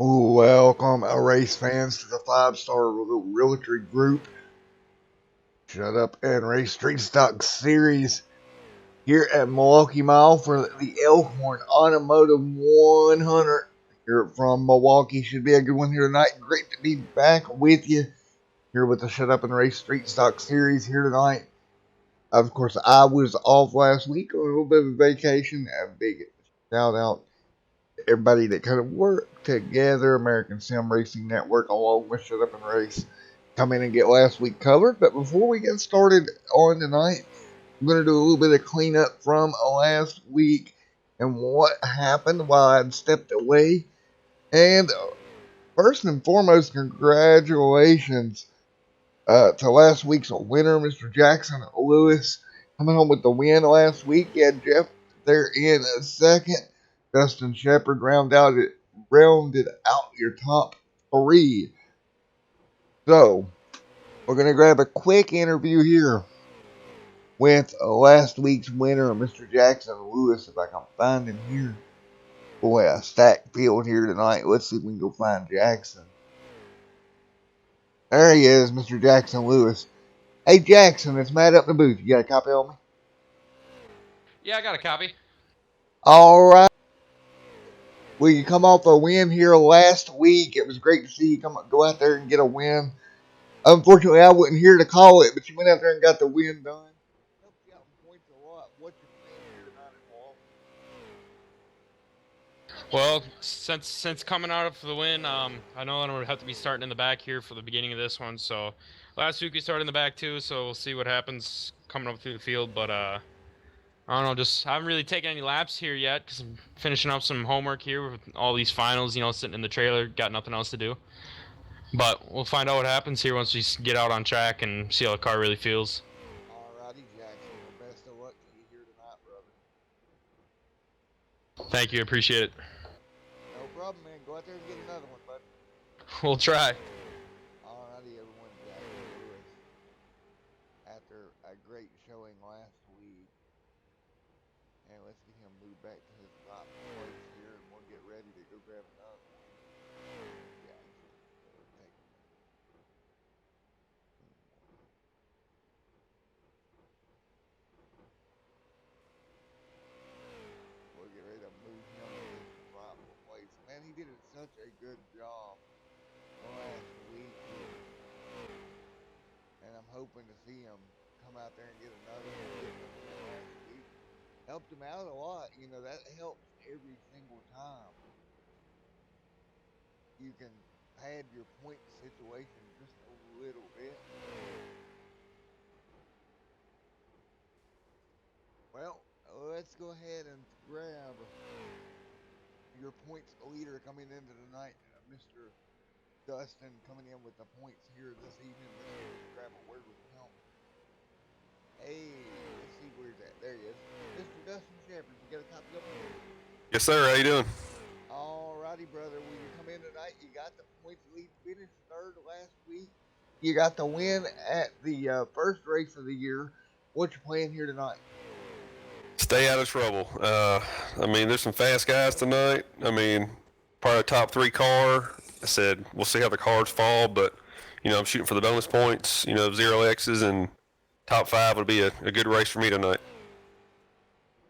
Welcome, race fans, to the five-star Realty Group Shut Up and Race Street Stock Series here at Milwaukee Mile for the Elkhorn Automotive 100 here from Milwaukee. Should be a good one here tonight. Great to be back with you here with the Shut Up and Race Street Stock Series here tonight. Of course, I was off last week on a little bit of a vacation. A big shout out everybody that kind of worked together, American Sim Racing Network, along with Shut Up and Race, come in and get last week covered. But before we get started on tonight, I'm going to do a little bit of cleanup from last week and what happened while I'd stepped away. And first and foremost, congratulations to last week's winner, Mr. Jackson Lewis, coming home with the win last week. You had Jeff there in a second. Dustin Shepard rounded out your top three. So, we're going to grab a quick interview here with last week's winner, Mr. Jackson Lewis, if I can find him here. Boy, a stacked field here tonight. Let's see if we can go find Jackson. There he is, Mr. Jackson Lewis. Hey, Jackson, it's Matt up in the booth. You got a copy on me? Yeah, I got a copy. All right. Well, you come off a win here last week. It was great to see you go out there and get a win. Unfortunately, I wasn't here to call it, but you went out there and got the win done. Helped you out in points a lot. What's your plan here tonight in Milwaukee? Well, since coming out of the win, I know I'm gonna have to be starting in the back here for the beginning of this one. So last week we started in the back too, so we'll see what happens coming up through the field. But I don't know, just I haven't really taken any laps here yet because I'm finishing up some homework here with all these finals. Sitting in the trailer, got nothing else to do. But we'll find out what happens here once we get out on track and see how the car really feels. Alrighty, Jackson. Well, best of luck to you here tonight, brother. Thank you, appreciate it. No problem, man. Go out there and get another one, bud. We'll try. Alrighty, everyone. Jackson Lewis, after a great showing last week. And let's get him moved back to his top place here, and we'll get ready to go grab another one. Jackson. We'll get ready to move him to his rightful place. Man, he did such a good job last week here. And I'm hoping to see him come out there and get another one last week. Helped him out a lot. That helps every single time. You can pad your point situation just a little bit. Well, let's go ahead and grab your points leader coming into tonight, Mr. Dustin, coming in with the points here this evening. Let's grab a word with him. Hey, let's see where's that. There he is. Mr. Dustin Shepard, you got a copy of him? Yes, sir. How you doing? Alrighty, brother. When you come in tonight, you got the points lead. Finished third last week. You got the win at the first race of the year. What's your plan here tonight? Stay out of trouble. There's some fast guys tonight. Probably a top three car. I said we'll see how the cars fall, but I'm shooting for the bonus points. Zero X's and top five would be a good race for me tonight.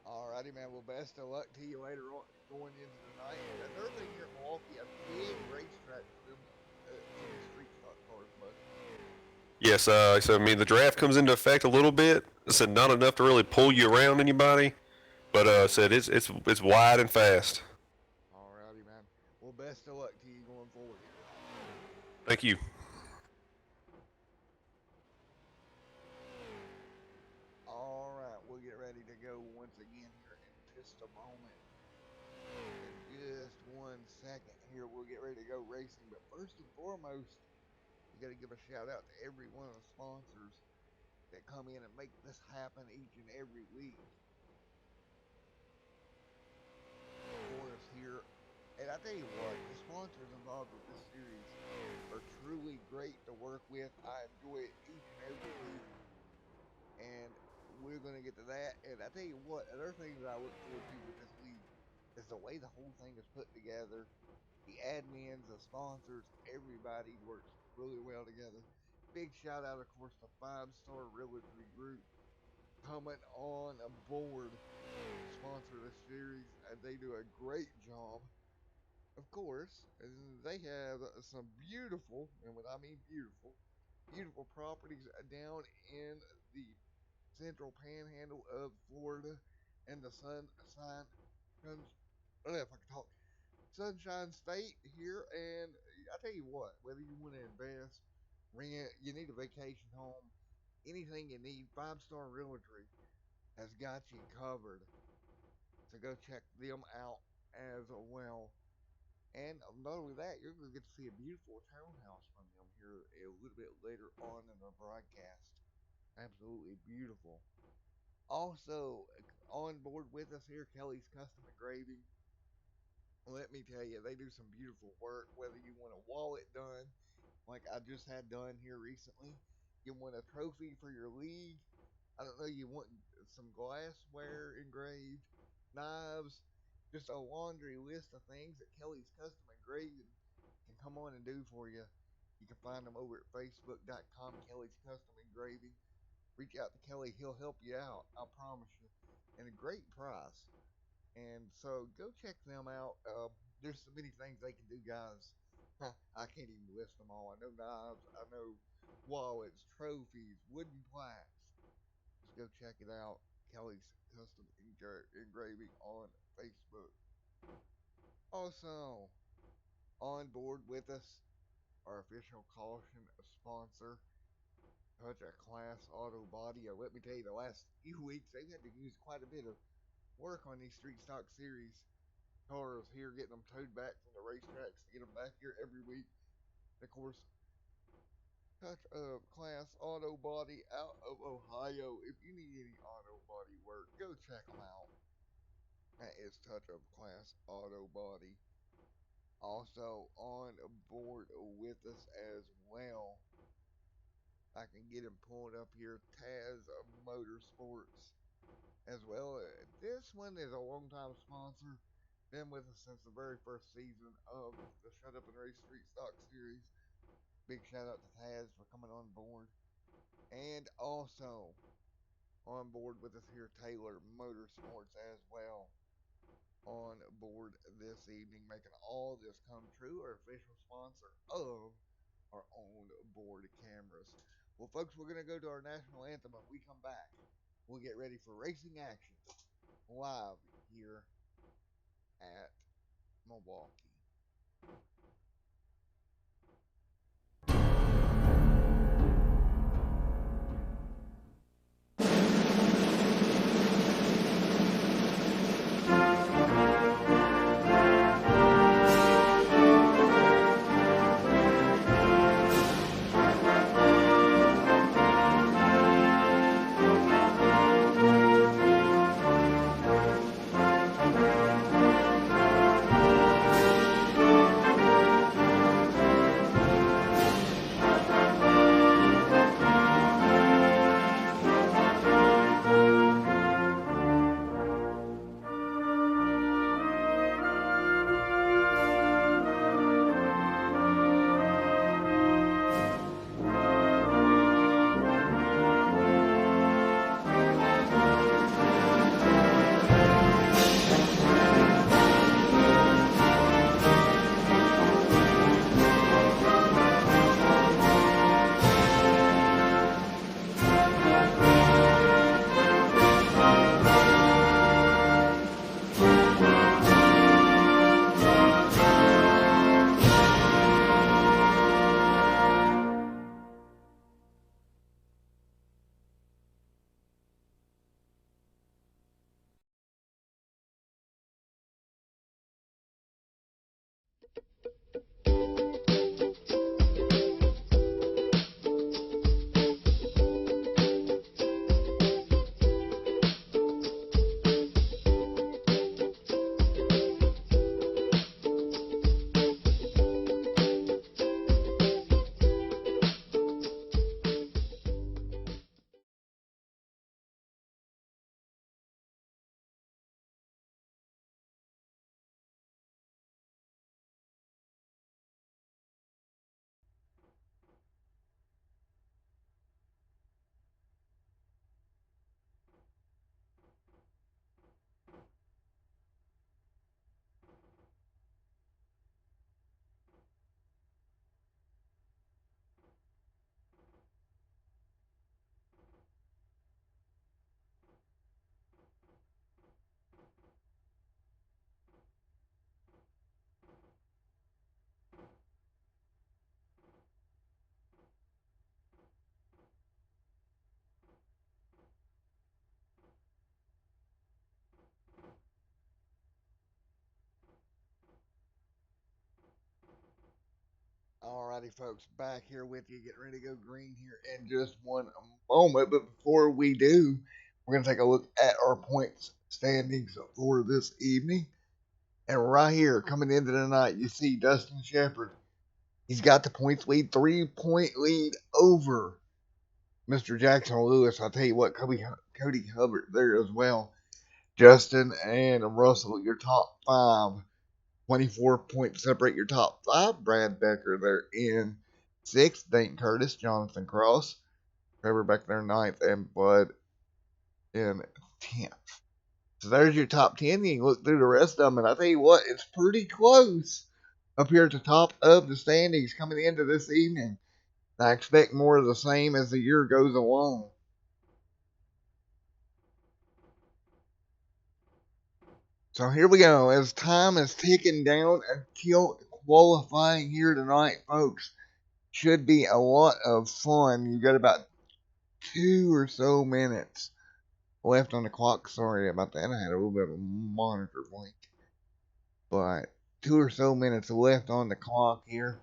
Alrighty, man. Well, best of luck to you later on going into tonight. Another thing here in Milwaukee, a big racetrack for them street stock cars, bud. Yes. The draft comes into effect a little bit. I said not enough to really pull you around anybody, but I said it's wide and fast. Alrighty, man. Well, best of luck to you going forward here tonight. Thank you. Alright, we'll get ready to go once again here in just a moment. In just 1 second here, we'll get ready to go racing. But first and foremost, we got to give a shout out to every one of the sponsors that come in and make this happen each and every week for us here. And I tell you what, the sponsors involved with this series are truly great to work with. I enjoy it each and every week. And we're going to get to that. And I tell you what, another thing that I look forward to with this league is the way the whole thing is put together. The admins, the sponsors, everybody works really well together. Big shout out, of course, to Five Star Realty Group coming on board to sponsor the series. They do a great job, of course. And they have some beautiful, and what I mean beautiful, beautiful properties down in the central panhandle of Florida and the if I can talk, Sunshine State here. And I tell you what, whether you want to invest, rent, you need a vacation home, anything you need, Five Star Realty has got you covered. So go check them out as well. And not only that, you're going to get to see a beautiful townhouse from them here a little bit later on in the broadcast. Absolutely beautiful. Also, on board with us here, Kelly's Custom Engraving. Let me tell you, they do some beautiful work. Whether you want a wallet done, like I just had done here recently, you want a trophy for your league. I don't know, you want some glassware engraved, knives, just a laundry list of things that Kelly's Custom Engraving can come on and do for you. You can find them over at facebook.com, Kelly's Custom Engraving. Reach out to Kelly, he'll help you out, I promise you. And a great price. And so go check them out. There's so many things they can do, guys. I can't even list them all. I know knives, I know wallets, trophies, wooden plaques. Just go check it out. Kelly's Custom Engraving on Facebook. Also, on board with us, our official caution sponsor, Touch a Class Auto Body. Let me tell you, the last few weeks they've had to use quite a bit of work on these Street Stock Series cars here, getting them towed back from the racetracks to get them back here every week. And of course, Touch of Class Auto Body out of Ohio. If you need any auto body work, go check them out. That is Touch of Class Auto Body. Also on board with us as well, I can get him pulled up here, Taz Motorsports as well. This one is a long-time sponsor. Been with us since the very first season of the Shut Up and Race Street Stock Series. Big shout out to Taz for coming on board. And also on board with us here, Taylor Motorsports as well. On board this evening, making all this come true, our official sponsor of our own board cameras. Well, folks, we're going to go to our national anthem. When we come back, we'll get ready for racing action live here at Milwaukee. Alrighty, folks, back here with you, getting ready to go green here in just one moment. But before we do, we're going to take a look at our points standings for this evening. And right here, coming into the night, you see Dustin Shepard. He's got the points lead, 3-point lead over Mr. Jackson Lewis. I'll tell you what, Cody Hubbard there as well. Justin and Russell, your top five. 24 points separate your top five. Brad Becker there in sixth. Dane Curtis, Jonathan Cross, Trevor Beck there ninth, and Bud in 10th. So there's your top 10. You can look through the rest of them, and I tell you what, it's pretty close up here at the top of the standings coming into this evening. I expect more of the same as the year goes along. So here we go. As time is ticking down until qualifying here tonight, folks, should be a lot of fun. You got about 2 or so minutes left on the clock. Sorry about that. I had a little bit of a monitor blink. But 2 or so minutes left on the clock here.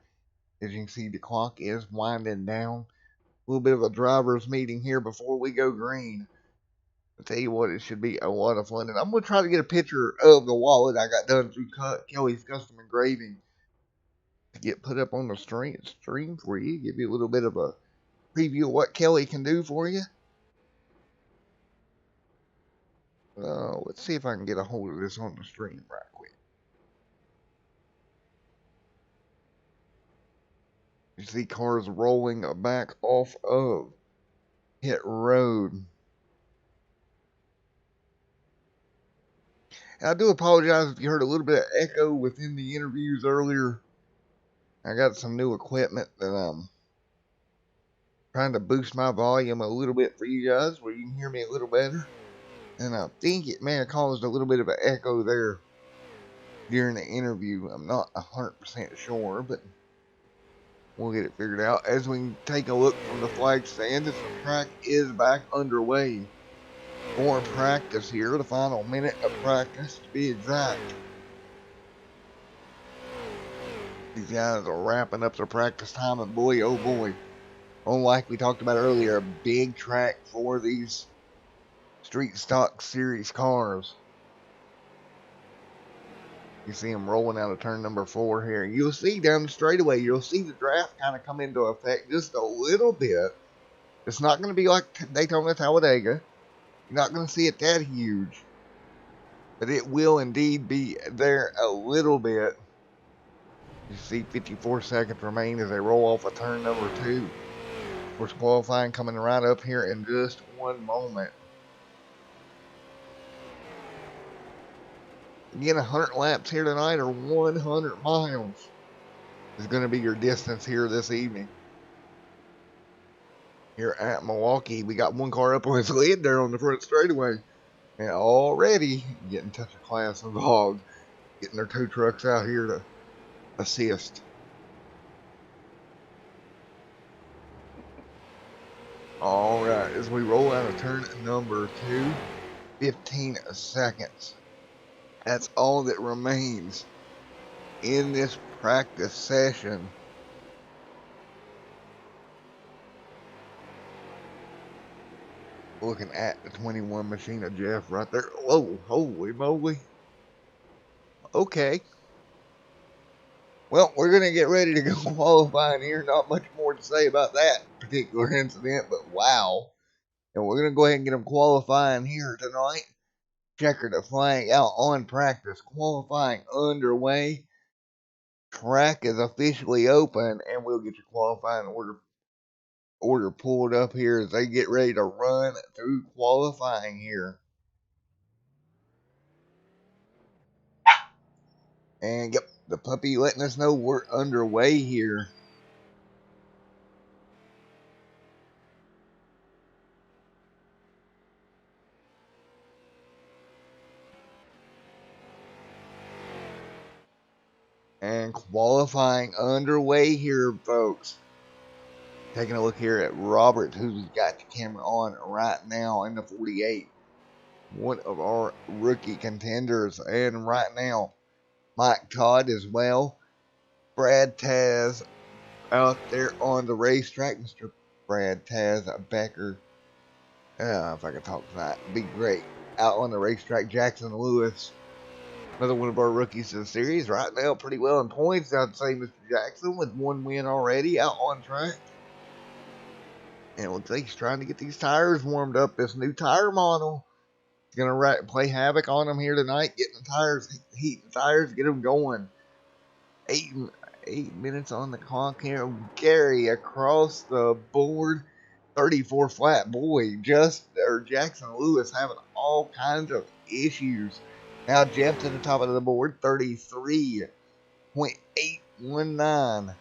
As you can see, the clock is winding down. A little bit of a driver's meeting here before we go green. I'll tell you what, it should be a lot of fun. And I'm going to try to get a picture of the wallet I got done through Kelly's Custom Engraving to get put up on the stream for you. Give you a little bit of a preview of what Kelly can do for you. Let's see if I can get a hold of this on the stream right quick. You see cars rolling back off of Pit Road. And I do apologize if you heard a little bit of echo within the interviews earlier. I got some new equipment that I'm trying to boost my volume a little bit for you guys where you can hear me a little better. And I think it may have caused a little bit of an echo there during the interview. I'm not 100% sure, but we'll get it figured out. As we take a look from the flag stand, the track is back underway for practice here. The final minute of practice, to be exact. These guys are wrapping up their practice time, and boy, oh boy, unlike we talked about earlier, a big track for these Street Stock Series cars. You see them rolling out of turn number 4 here. You'll see down the straightaway, you'll see the draft kind of come into effect just a little bit. It's not going to be like Daytona Talladega. You're not going to see it that huge. But it will indeed be there a little bit. You see 54 seconds remain as they roll off of turn number 2. Of course, qualifying coming right up here in just one moment. Again, 100 laps here tonight, or 100 miles is going to be your distance here this evening. Here at Milwaukee, we got one car up on his lid there on the front straightaway. And already getting touch of class involved, getting their tow trucks out here to assist. All right, as we roll out of turn number 2, 15 seconds. That's all that remains in this practice session. Looking at the 21 machine of Jeff right there. Whoa, holy moly. Okay. Well, we're going to get ready to go qualifying here. Not much more to say about that particular incident, but wow. And we're going to go ahead and get them qualifying here tonight. Checker the flag out on practice. Qualifying underway. Track is officially open, and we'll get your qualifying order pulled up here as they get ready to run through qualifying here. And yep, the puppy letting us know we're underway here. And qualifying underway here, folks. Taking a look here at Robert, who's got the camera on right now in the 48. One of our rookie contenders. And right now, Mike Todd as well. Brad Taz, out there on the racetrack, Mr. Brad Taz Becker. If I could talk tonight, it'd be great. Out on the racetrack, Jackson Lewis, another one of our rookies of the series, right now pretty well in points. I'd say Mr. Jackson with one win already out on track. And it looks like he's trying to get these tires warmed up. This new tire model is going to play havoc on them here tonight, getting the tires, heating the tires, get them going. 8 minutes on the clock here. Gary across the board. 34 flat. Boy, Jackson Lewis having all kinds of issues. Now Jeff to the top of the board. 33.819.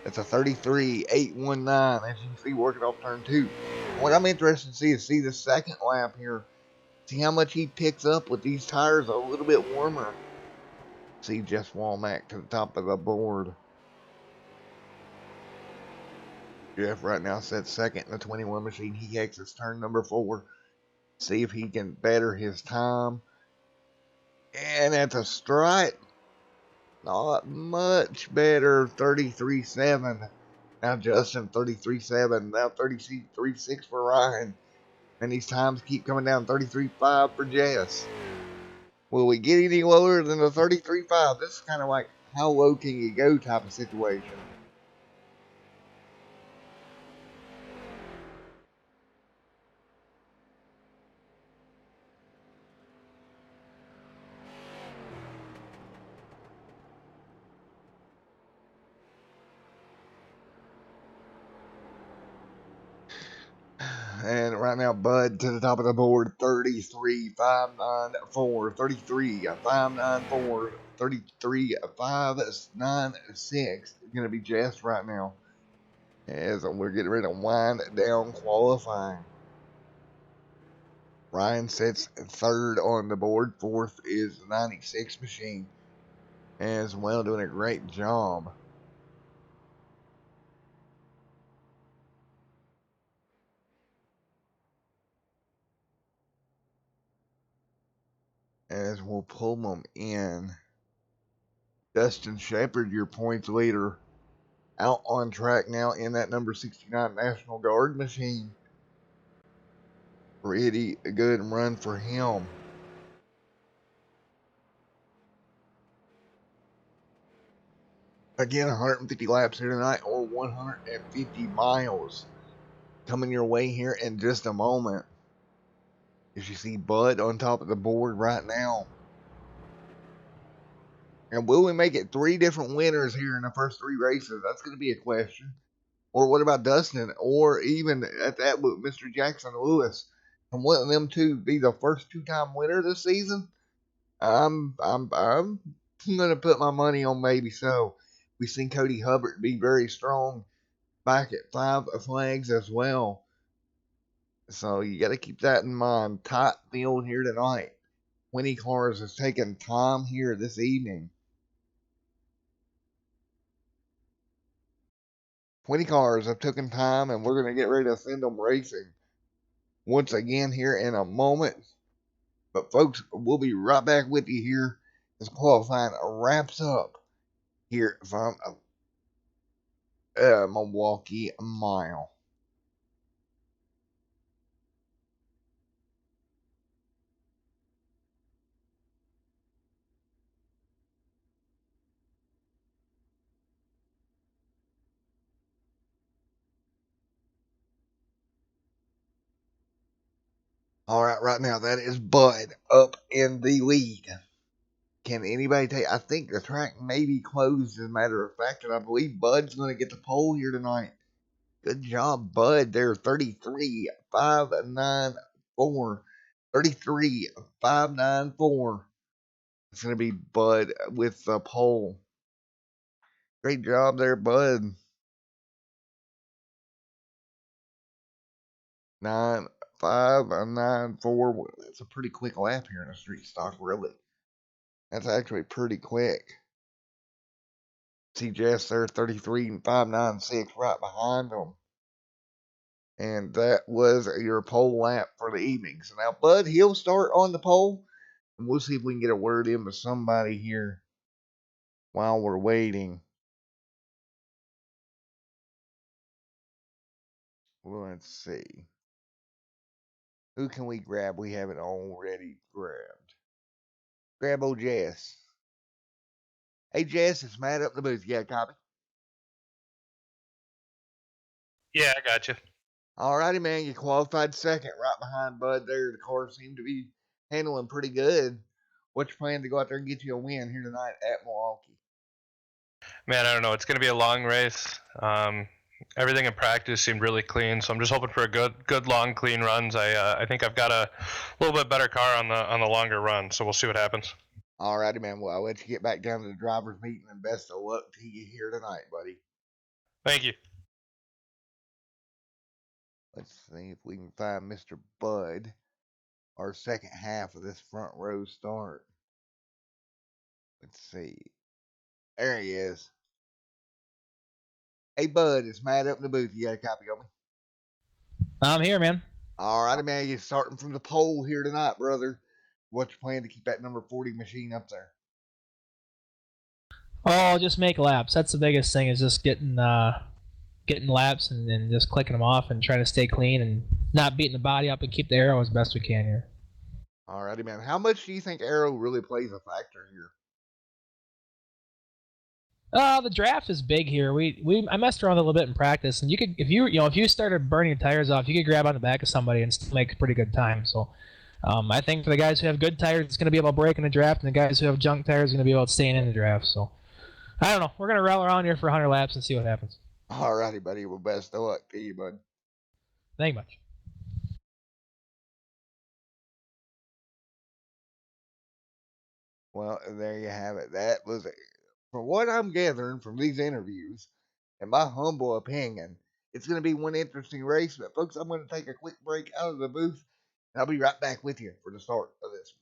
That's a 33.819, as you can see, working off turn 2. What I'm interested to see is the second lap here. See how much he picks up with these tires a little bit warmer. See Jeff Walmack to the top of the board. Jeff right now sets second in the 21 machine. He exits turn number 4. See if he can better his time. And at the stripe, not much better. 33.7. Now Justin 33.7. Now 33.6 for Ryan. And these times keep coming down. 33.5 for Jess. Will we get any lower than the 33.5? This is kind of like how low can you go type of situation. And right now, Bud to the top of the board, 33.594, 33.594, 33.596. Going to be Jess right now as we're getting ready to wind down qualifying. Ryan sits third on the board. Fourth is the 96 machine as well, doing a great job. As we'll pull them in. Dustin Shepard, your points leader, out on track now in that number 69 National Guard machine. Pretty good run for him. Again, 150 laps here tonight, or 150 miles. Coming your way here in just a moment. As you see Bud on top of the board right now. And will we make it 3 different winners here in the first 3 races? That's going to be a question. Or what about Dustin? Or even at that, Mr. Jackson Lewis? Can one of them two be the first 2-time winner this season? I'm gonna put my money on maybe so. We've seen Cody Hubbard be very strong back at 5 flags as well. So you got to keep that in mind. Tight field here tonight. 20 cars has taken time here this evening. 20 cars have taken time, and we're going to get ready to send them racing once again here in a moment. But folks, we'll be right back with you here as qualifying wraps up here from Milwaukee Mile. All right, right now that is Bud up in the lead. Can anybody take? I think the track may be closed, as a matter of fact, and I believe Bud's going to get the pole here tonight. Good job, Bud. There, 33.594. 33.594. It's going to be Bud with the pole. Great job there, Bud. 9.594. That's a pretty quick lap here in a street stock, really. That's actually pretty quick. See Jess there, 33.596 right behind them. And that was your pole lap for the evening. So now Bud, he'll start on the pole. And we'll see if we can get a word in with somebody here while we're waiting. Let's see. Who can we grab? We haven't already grabbed. Grab old Jess. Hey, Jess, it's Matt up in the booth. Yeah, copy. Yeah, I got you. Alrighty, man. You qualified second, right behind Bud there. The cars seem to be handling pretty good. What's your plan to go out there and get you a win here tonight at Milwaukee? Man, I don't know. It's going to be a long race. Everything in practice seemed really clean, so I'm just hoping for a good long, clean runs. I think I've got a little bit better car on the longer run, so we'll see what happens. Alrighty, man. Well, I'll let you get back down to the driver's meeting, and best of luck to you here tonight, buddy. Thank you. Let's see if we can find Mr. Bud, our second half of this front row start. Let's see. There he is. Hey, Bud, it's Matt up in the booth. You got a copy of me? I'm here, man. Alrighty, man. You're starting from the pole here tonight, brother. What's your plan to keep that number 40 machine up there? Oh, just make laps. That's the biggest thing, is just getting laps and just clicking them off and trying to stay clean and not beating the body up and keep the aero as best we can here. Alrighty, man. How much do you think aero really plays a factor here? The draft is big here. I messed around a little bit in practice, and you could, if you started burning your tires off, you could grab on the back of somebody and still make pretty good time. So, I think for the guys who have good tires, it's going to be about breaking the draft, and the guys who have junk tires, are going to be about staying in the draft. So, I don't know. We're going to roll around here for 100 laps and see what happens. Alrighty, buddy. Well, best of luck to you, bud. Thank you much. Well, there you have it. That was, from what I'm gathering from these interviews, in my humble opinion, it's going to be one interesting race. But, folks, I'm going to take a quick break out of the booth, and I'll be right back with you for the start of this one.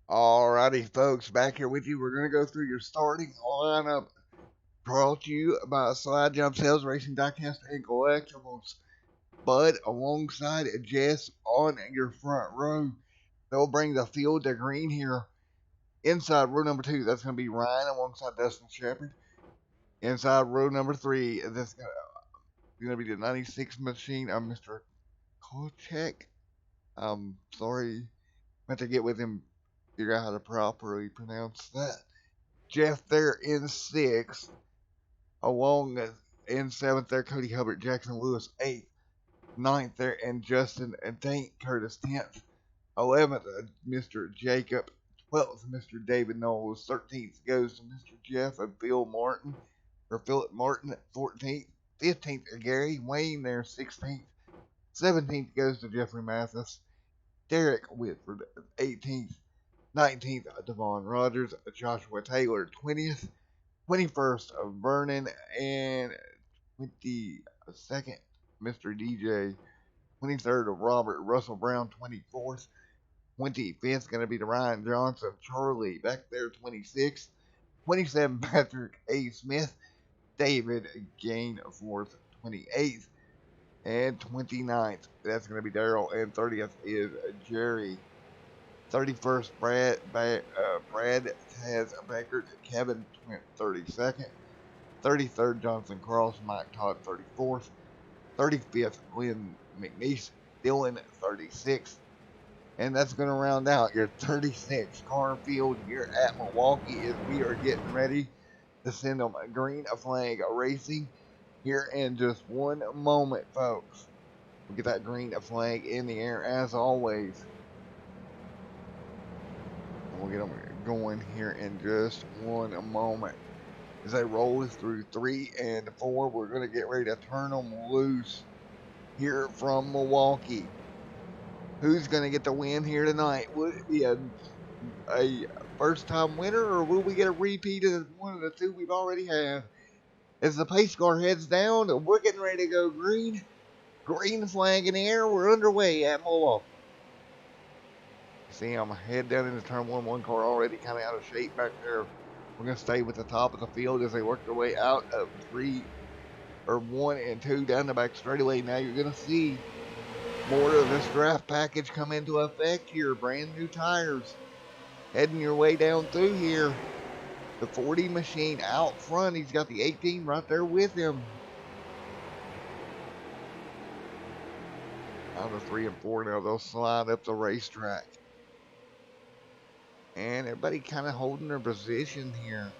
Alrighty, folks, back here with you. We're going to go through your starting lineup. Brought to you by Slide Jump Sales, Racing Diecast, and Collectibles. Bud alongside Jess on your front row. They'll bring the field to green here. Inside row number 2, that's going to be Ryan alongside Dustin Shepard. Inside row number 3, that's going to be the 96 machine of Mr. Kolchak. I'm sorry. Meant to get with him, figure out how to properly pronounce that. Jeff there in 6th. Along in 7th there, Cody Hubbard, Jackson Lewis 8th. 9th there, and Justin and Tank Curtis 10th. 11th, Mr. Jacob. 12th, Mr. David Knowles. 13th goes to Mr. Jeff and Philip Martin. 14th. 15th, Gary Wayne there, 16th. 17th goes to Jeffrey Mathis. Derek Whitford, 18th. 19th, Devon Rogers. Joshua Taylor, 20th. 21st, Vernon. And 22nd, Mr. DJ. 23rd, Robert Russell Brown. 24th. 25th, going to be the Ryan Johnson. Charlie back there, 26th. 27th, Patrick A. Smith. David Gainforth, 28th. And 29th, that's going to be Daryl. And 30th is Jerry. 31st, Brad Taz Beckert. Kevin, 32nd. 33rd, Jonathan Cross. Mike Todd, 34th. 35th, Glenn McNeese. Dylan, 36th. And that's going to round out your 36 car field here at Milwaukee as we are getting ready to send them a green flag racing here in just one moment, folks. We'll get that green flag in the air as always. And we'll get them going here in just one moment. As they roll through 3 and 4, we're going to get ready to turn them loose here from Milwaukee. Who's going to get the win here tonight? Will it be a first-time winner, or will we get a repeat of one of the two we've already had? As the pace car heads down, we're getting ready to go green. Green flag in the air. We're underway at Milwaukee. See, I'm head down into turn 1 car already kind of out of shape back there. We're going to stay with the top of the field as they work their way out of 1 and 2 down the back straightaway. Now you're going to see more of this draft package come into effect here. Brand new tires heading your way down through here. The 40 machine out front. He's got the 18 right there with him. Out of 3 and 4 now, they'll slide up the racetrack. And everybody kind of holding their position here.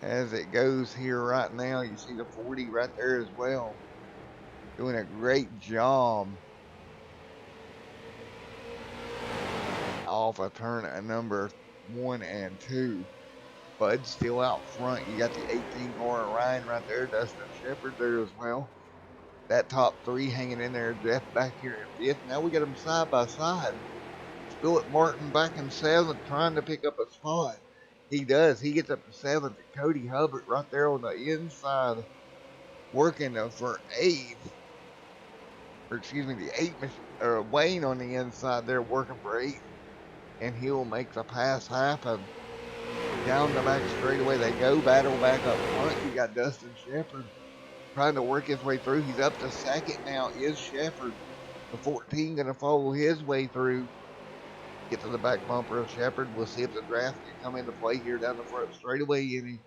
As it goes here right now, you see the 40 right there as well. Doing a great job off of turn number 1 and 2. Bud's still out front. You got the 18 car Ryan right there. Dustin Shepard there as well. That top 3 hanging in there. Jeff back here in 5th. Now we got them side by side. Philip Martin back in 7th trying to pick up a spot. He does. He gets up to 7th. Cody Hubbard right there on the inside working for 8th. Or excuse me, the 8th, Wayne on the inside there working for 8th. And he'll make the pass happen. Down the back straightaway they go. Battle back up front. You got Dustin Shepard trying to work his way through. He's up to 2nd now is Shepard. The 14 going to follow his way through. Get to the back bumper of Shepard. We'll see if the draft can come into play here down the front straightaway. And he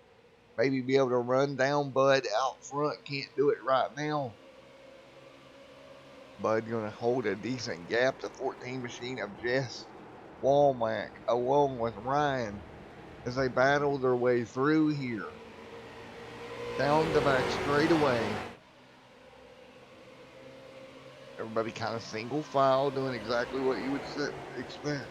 maybe be able to run down Bud out front. Can't do it right now. Bud going to hold a decent gap. The 14 machine of Jess Walmack along with Ryan as they battle their way through here. Down the back straightaway. Everybody kind of single file doing exactly what you would expect.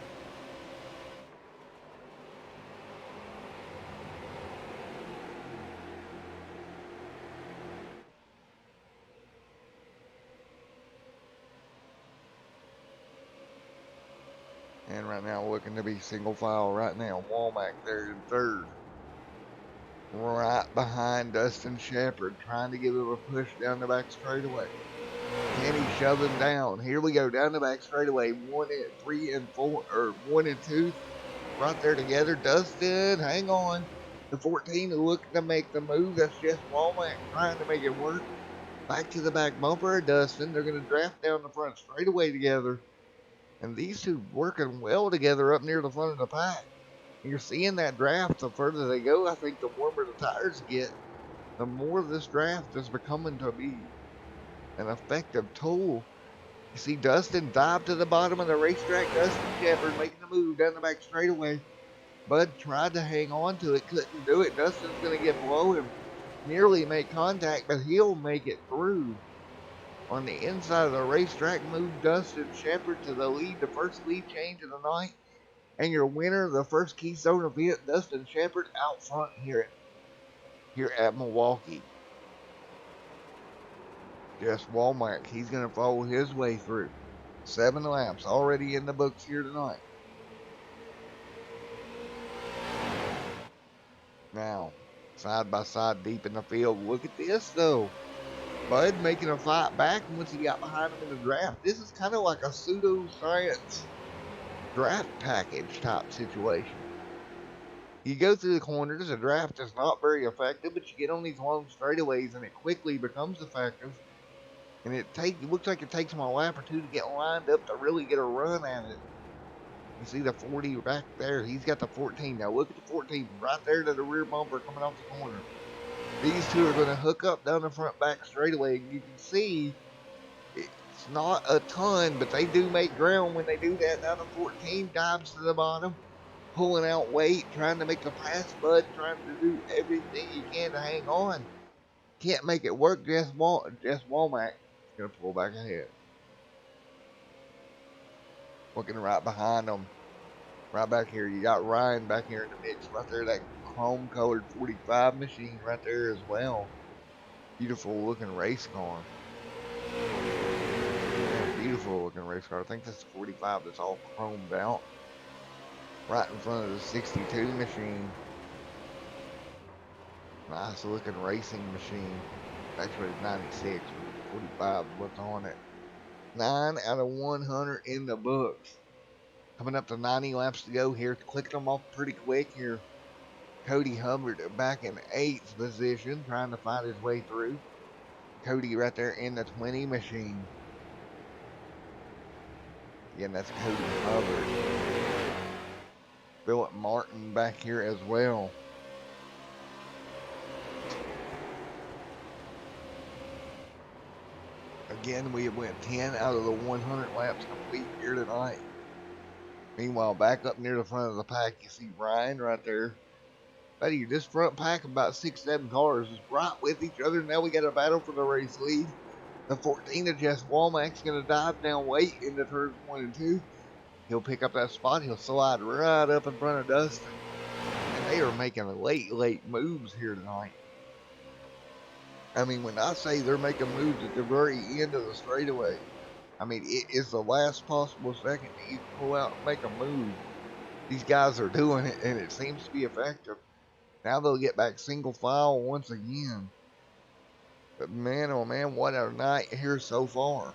And right now looking to be single file right now. Walmack there in 3rd. Right behind Dustin Shepard, trying to give him a push down the back straightaway. Can he shove him down? Here we go, down the back straightaway. 1 and 3 and 4, or 1 and 2, right there together. Dustin, hang on. The 14 looking to make the move. That's just Walmart trying to make it work. Back to the back bumper of Dustin. They're going to draft down the front straightaway together. And these two working well together up near the front of the pack. You're seeing that draft. The further they go, I think the warmer the tires get, the more this draft is becoming to be an effective tool. You see Dustin dive to the bottom of the racetrack. Dustin Shepard making the move down the back straightaway. Bud tried to hang on to it, couldn't do it. Dustin's going to get below him. Nearly make contact, but he'll make it through. On the inside of the racetrack, move Dustin Shepard to the lead, the first lead change of the night. And your winner of the first Keystone event, Dustin Shepard, out front here at Milwaukee. Just Walmart, he's going to follow his way through. 7 laps already in the books here tonight. Now, side by side deep in the field. Look at this, though. Bud making a fight back once he got behind him in the draft. This is kind of like a pseudo-science draft package type situation. You go through the corners, the draft is not very effective, but you get on these long straightaways and it quickly becomes effective. And it looks like it takes him a lap or two to get lined up to really get a run at it. You see the 40 back there. He's got the 14. Now look at the 14 right there to the rear bumper coming off the corner. These two are going to hook up down the front back straightaway. You can see it's not a ton, but they do make ground when they do that. Now the 14 dives to the bottom, pulling out weight, trying to make a pass. Bud trying to do everything he can to hang on. Can't make it work. Just Walmart is going to pull back ahead. Looking right behind them. Right back here, you got Ryan back here in the mix right there. That chrome colored 45 machine right there as well. Beautiful looking race car. Yeah, beautiful looking race car. I think that's 45 that's all chromed out. Right in front of the 62 machine. Nice looking racing machine. Actually, it's 96. 45 is what's on it. 9 out of 100 in the books. Coming up to 90 laps to go here. Clicked them off pretty quick here. Cody Hubbard back in 8th position, trying to fight his way through. Cody right there in the 20 machine. Again, that's Cody Hubbard. Philip Martin back here as well. Again, we went 10 out of the 100 laps complete here tonight. Meanwhile, back up near the front of the pack, you see Ryan right there. Buddy, this front pack of about 6-7 cars is right with each other. Now we got a battle for the race lead. The 14 of Jess Walmack's going to dive down weight into turns 1 and 2. He'll pick up that spot. He'll slide right up in front of Dustin. And they are making late moves here tonight. I mean, when I say they're making moves at the very end of the straightaway, I mean, it is the last possible second that you can pull out and make a move. These guys are doing it, and it seems to be effective. Now they'll get back single file once again. But man, oh man, what a night here so far.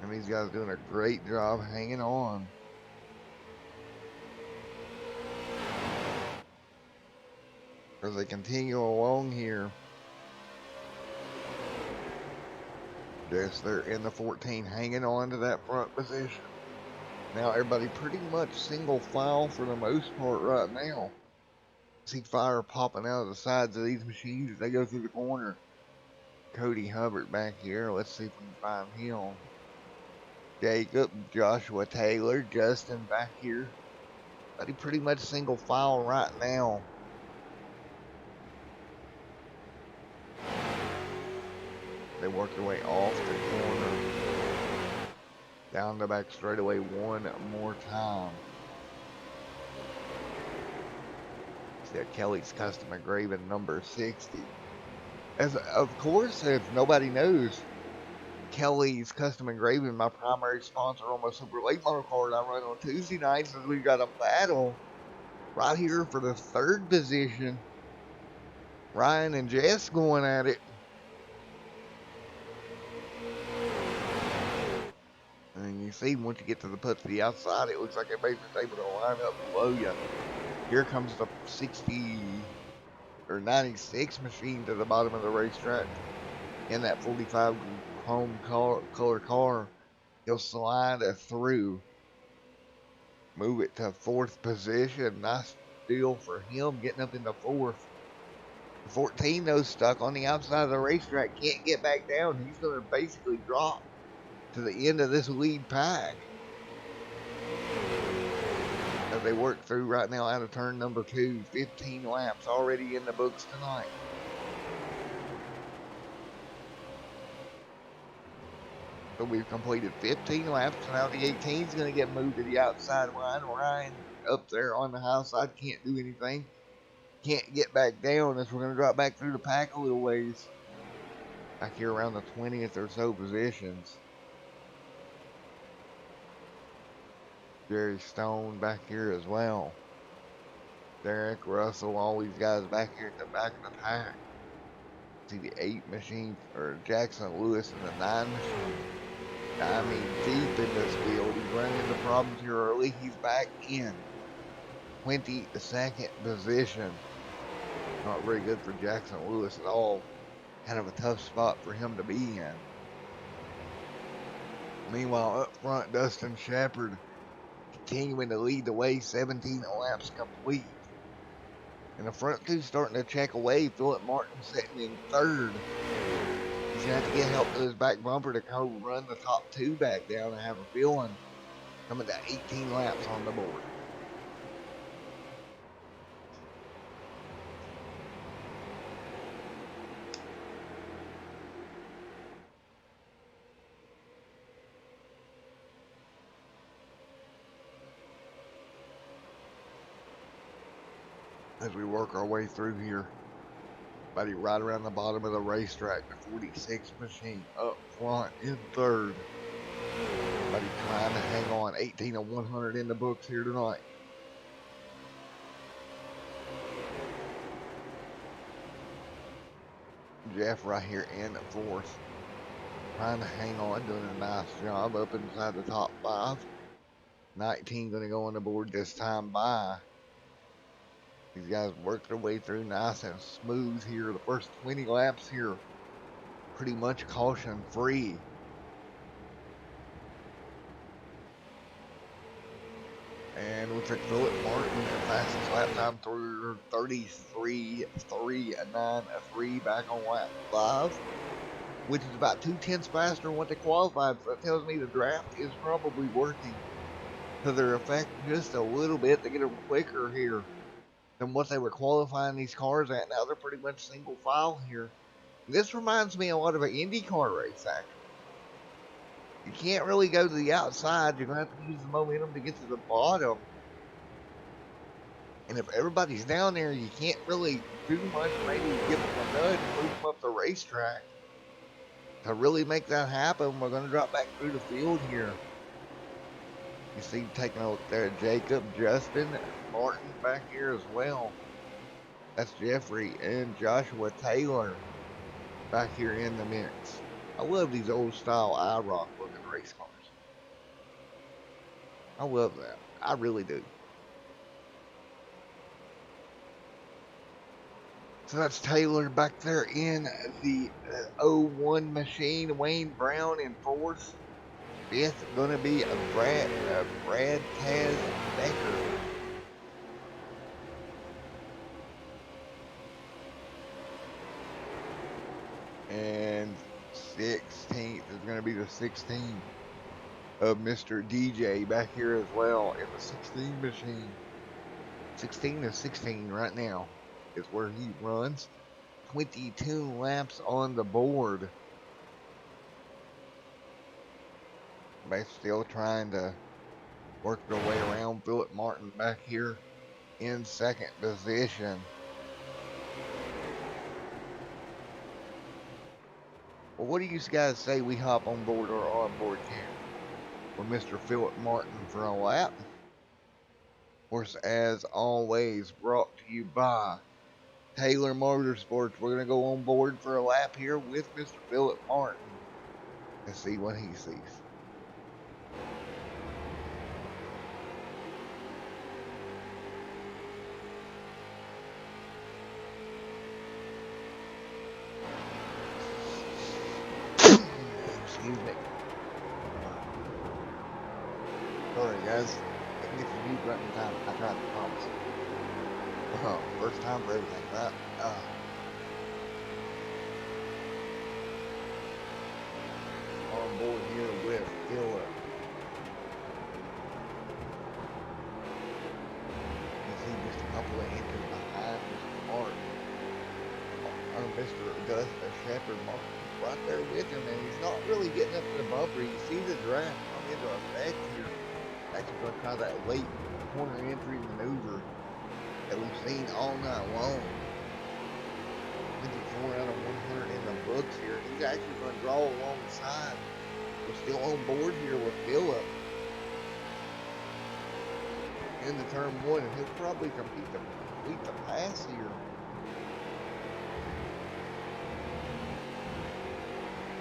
And these guys doing a great job hanging on. As they continue along here. Yes, they're in the 14, hanging on to that front position. Now everybody pretty much single file for the most part right now. See fire popping out of the sides of these machines as they go through the corner. Cody Hubbard back here. Let's see if we can find him. Jacob, Joshua Taylor, Justin back here. Buddy pretty much single file right now. They work their way off the corner. Down the back straightaway one more time. See that Kelly's custom engraving number 60. As of course, if nobody knows, Kelly's custom engraving, my primary sponsor on my Super Late Model card I run on Tuesday nights, as we've got a battle right here for the 3rd position Ryan and Jess going at it. And you see, once you get to the put to the outside, it looks like everybody's able to line up below you. Here comes the 60 or 96 machine to the bottom of the racetrack in that 45 chrome color car. He'll slide it through, move it to fourth position. Nice deal for him getting up into fourth. 14, though, stuck on the outside of the racetrack, can't get back down. He's going to basically drop to the end of this lead pack as they work through right now out of turn number 2. 15 laps already in the books tonight. So we've completed 15 laps. Now the 18 is going to get moved to the outside line. Ryan up there on the high side can't do anything. Can't get back down as we're going to drop back through the pack a little ways. Back here around the 20th or so positions. Jerry Stone back here as well. Derek Russell, all these guys back here at the back of the pack. See the 8 machine, or Jackson Lewis and the 9 machine. I mean, deep in this field. He's running into problems here early. He's back in 22nd position. Not very good for Jackson Lewis at all. Kind of a tough spot for him to be in. Meanwhile, up front, Dustin Shepard continuing to lead the way, 17 laps complete. And the front two starting to check away. Philip Martin sitting in third. He's going to have to get help to his back bumper to go run the top 2 back down. I have a feeling coming to 18 laps on the board. As we work our way through here, buddy, right around the bottom of the racetrack, the 46 machine up front in third. Buddy trying to hang on, 18 of 100 in the books here tonight. Jeff right here in fourth, trying to hang on, doing a nice job up inside the top 5. 19 going to go on the board this time by. These guys work their way through nice and smooth here. The first 20 laps here, pretty much caution free. And looks like Philip Martin, the fastest lap time through 33.393 back on lap 5, which is about 2/10 faster than what they qualified. So that tells me the draft is probably working to their effect just a little bit to get them quicker here than what they were qualifying these cars at. Now they're pretty much single file here. This reminds me a lot of an IndyCar race, actually. You can't really go to the outside. You're going to have to use the momentum to get to the bottom. And if everybody's down there, you can't really do much. Maybe give them a nudge, move them up the racetrack. To really make that happen, we're going to drop back through the field here. You see taking a look there, Jacob, Justin, Martin back here as well. That's Jeffrey and Joshua Taylor back here in the mix. I love these old style IROC looking race cars. I love that. I really do. So that's Taylor back there in the 01 machine. Wayne Brown in fourth. Fifth going to be a Brad Taz Becker. And 16th is going to be the 16 of Mr. DJ back here as well in the 16 machine. 16 to 16 right now is where he runs. 22 laps on the board. But still trying to work their way around. Philip Martin back here in second position. Well, what do you guys say we hop on board our onboard camera with Mr. Philip Martin for a lap? Of course, as always, brought to you by Taylor Motorsports. We're going to go on board for a lap here with Mr. Philip Martin and see what he sees. Excuse me. Sorry, guys. Didn't get the mute button in time. I tried to promise. First time for everything, right? On board here with Philip. You see just a couple of inches behind Mr. Martin. Mr. Augustus Shepard Martin right there with him, and he's not really getting up to the bumper. You see the draft come into effect here. Actually going to try that late corner entry maneuver that we've seen all night long. 24 out of 100 in the books here. He's actually going to draw alongside. We're still on board here with Philip in the turn one, and he'll probably complete the pass here.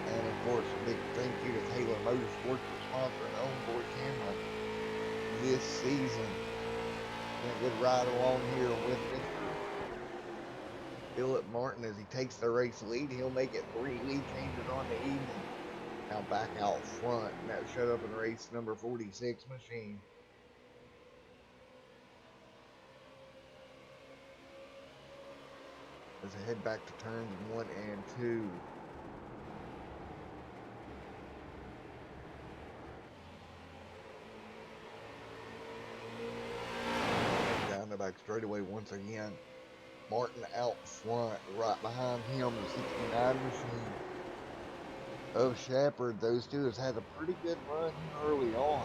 And of course, a big thank you to Taylor Motorsports for sponsoring the onboard camera this season. And a good ride along here with Mr. Philip Martin as he takes the race lead. He'll make it 3 lead changes on the evening. Now back out front, and that showed up in race number 46 machine. As I head back to turns 1 and 2. Down the back straightaway once again. Martin out front, right behind him, the 69 machine of Shepard. Those two has had a pretty good run early on.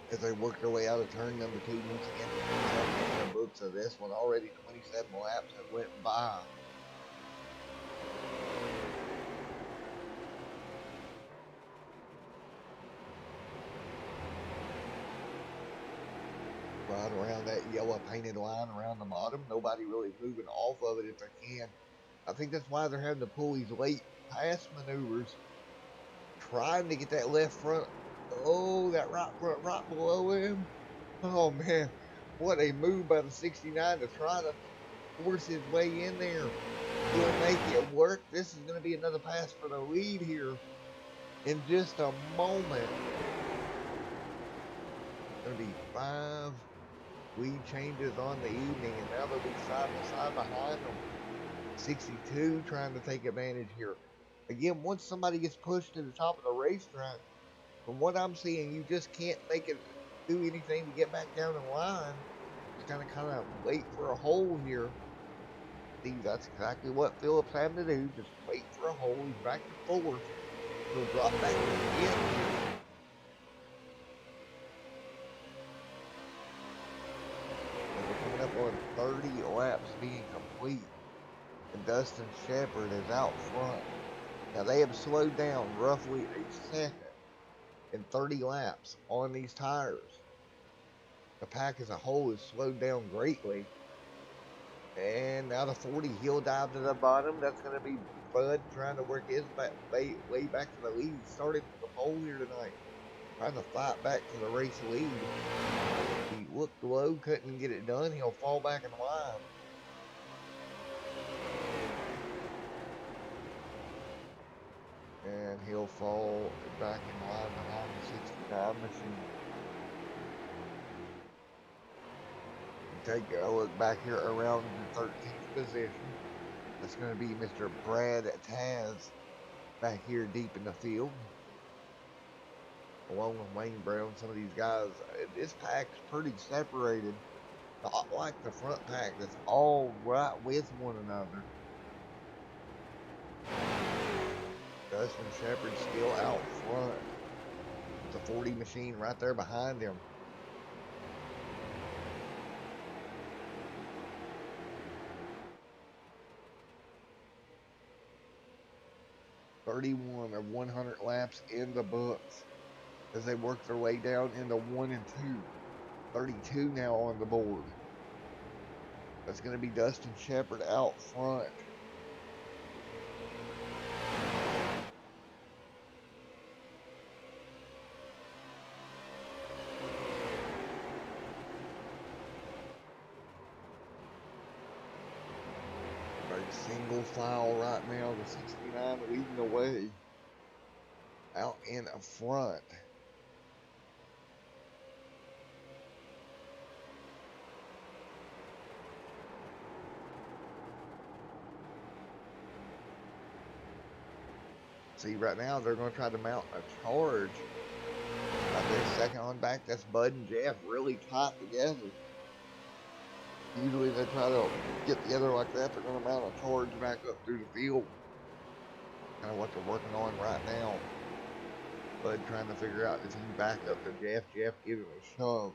As they work their way out of turn number 2, once again, in the books of this one, already 27 laps have went by. Right around that yellow painted line around the bottom, nobody really moving off of it if they can. I think that's why they're having to pull these late pass maneuvers, trying to get that left front. Oh, that right front right below him. Oh man, what a move by the 69 to try to force his way in there. He'll make it work. This is going to be another pass for the lead here in just a moment. Going to be 5 lead changes on the evening, and now they'll be side by side behind them. 62 trying to take advantage here. Again, once somebody gets pushed to the top of the racetrack, from what I'm seeing, you just can't make it do anything to get back down the line. Just kind of wait for a hole here. See, that's exactly what Philip's having to do. Just wait for a hole. He's back to 4th. He'll drop back to 5th. We're coming up on 30 laps being complete. And Dustin Shepard is out front. Now they have slowed down roughly a second in 30 laps on these tires. The pack as a whole has slowed down greatly. And out of 40, he'll dive to the bottom. That's going to be Bud trying to work his way back to the lead. He started from the pole here tonight, trying to fight back to the race lead. He looked low, couldn't get it done. He'll fall back in line. And he'll fall back in line behind the 69 machine. Take a look back here around the 13th position. That's going to be Mr. Brad Taz back here deep in the field. Along with Wayne Brown, some of these guys. This pack's pretty separated. Not like the front pack that's all right with one another. Dustin Shepard still out front. The 40 machine right there behind him. 31 of 100 laps in the books as they work their way down into 1 and 2. 32 now on the board. That's going to be Dustin Shepard out front. Very single file right now. The 69 leading the way out in front. See, right now they're going to try to mount a charge. Right there, second on back. That's Bud and Jeff really tight together. Usually they try to get together like that. They're going to mount a charge back up through the field. Kind of what they're working on right now. Bud trying to figure out if he can back up to Jeff. Jeff give him a shove.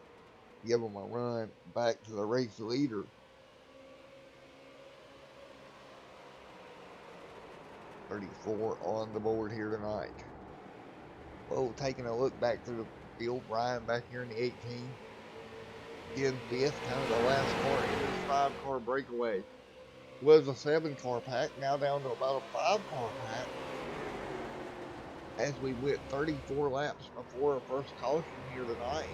Give him a run back to the race leader. .34 on the board here tonight. Well, taking a look back through the field, Brian back here in the 18. In fifth, kind of the last car in this 5-car breakaway. Was a 7-car pack, now down to about a 5-car pack. As we went 34 laps before our first caution here tonight.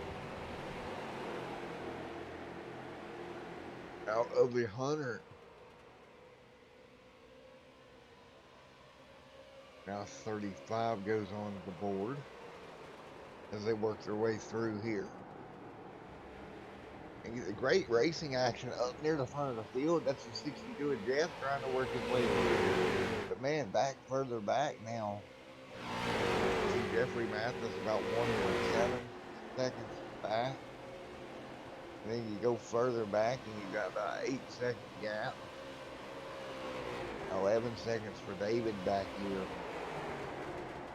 Out of the 100. Now 35 goes on the board as they work their way through here. And great racing action up near the front of the field. That's the 62 of Jeff trying to work his way through. But man, back further back now. See Jeffrey Mathis about 1.7 seconds back. And then you go further back and you got about 8-second gap. 11 seconds for David back here.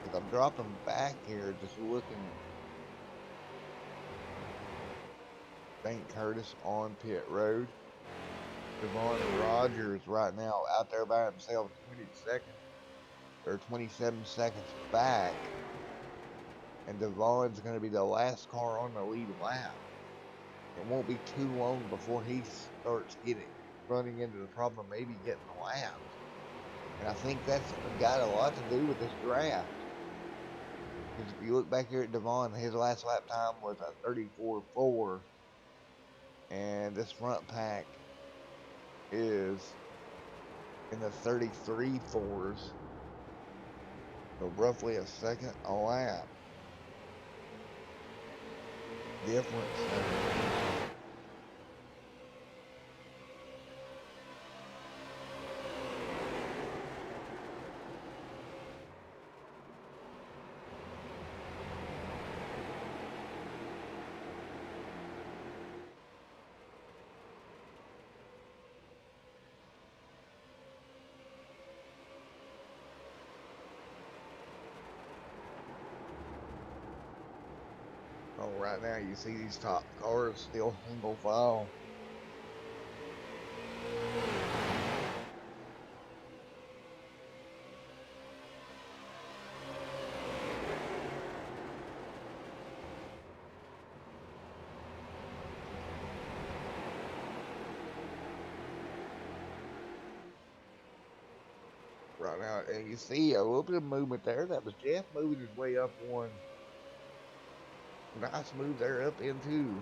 As I'm dropping back here, just looking. St. Curtis on pit road. Devon Rogers right now out there by himself, 27 seconds back. And Devon's going to be the last car on the lead lap. It won't be too long before he starts running into the problem of maybe getting a lap. And I think that's got a lot to do with this draft. Because if you look back here at Devon, his last lap time was a 34.4. And this front pack is in the 33.4s. So roughly a second a lap difference. Oh, right now you see these top cars still single file. Right now, and you see a little bit of movement there. That was Jeff moving his way up one. Nice move there up into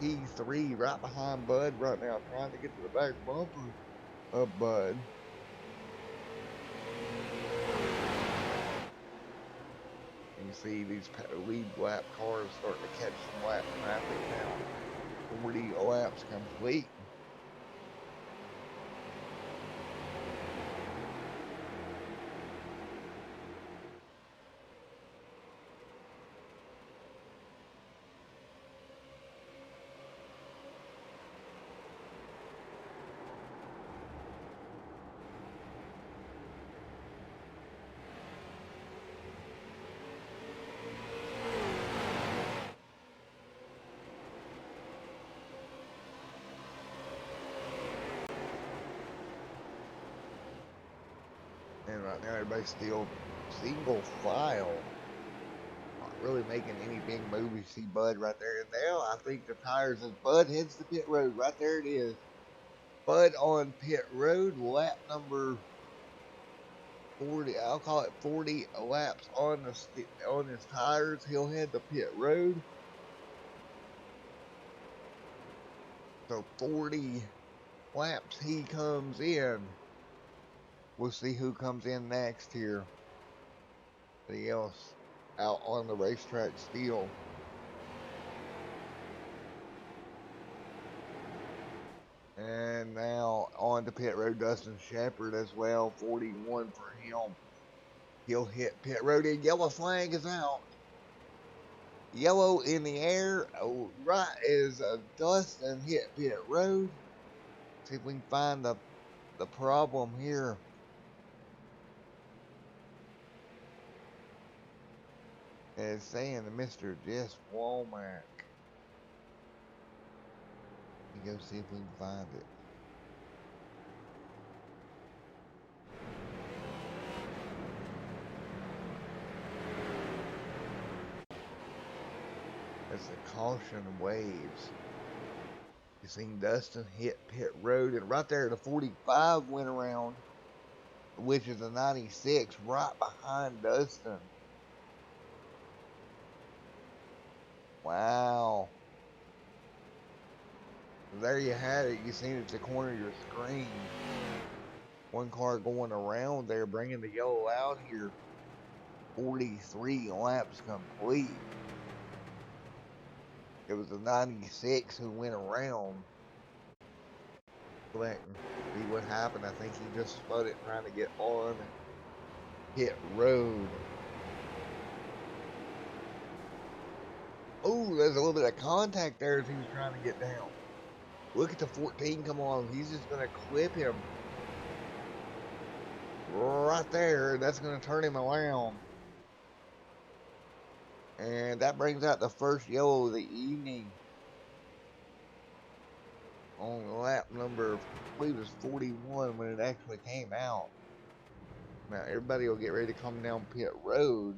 P3 right behind Bud right now, trying to get to the back bumper of Bud. And you see these lead lap cars starting to catch some lap traffic now. 40 laps complete. Right now, everybody's still single file. Not really making any big moves. You see Bud right there. And now I think the tires as Bud heads to pit road. Right there it is. Bud on pit road, lap number 40. I'll call it 40 laps on his tires. He'll head to pit road. So 40 laps he comes in. We'll see who comes in next here. Anybody else out on the racetrack still. And now on to pit road, Dustin Shepard as well. 41 for him. He'll hit pit road, and yellow flag is out. Yellow in the air. Oh, right as Dustin hit pit road. See if we can find the problem here. It's saying to Mr. Jess Womack. Let me go see if we can find it. It's a caution waves. You seen Dustin hit pit road, and right there the 45 went around, which is a 96 right behind Dustin. Wow. There you had it. You seen it at the corner of your screen. One car going around there, bringing the yellow out here. 43 laps complete. It was a 96 who went around. Let see what happened. I think he just spun it trying to get on pit road. Oh, there's a little bit of contact there as he was trying to get down. Look at the 14 come on. He's just going to clip him. Right there. That's going to turn him around. And that brings out the first yellow of the evening. On lap number, I believe it was 41 when it actually came out. Now everybody will get ready to come down pit road.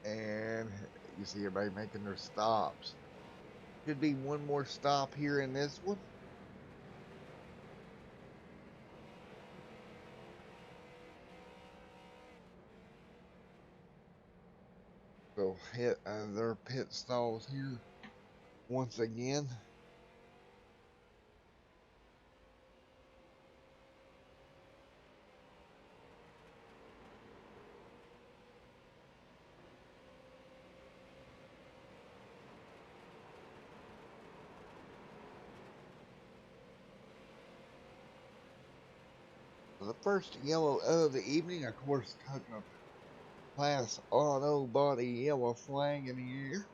And you see everybody making their stops. Should be one more stop here in this one. So hit their pit stalls here once again. The first yellow of the evening, of course, tugging a Class Auto Body yellow flag in the air.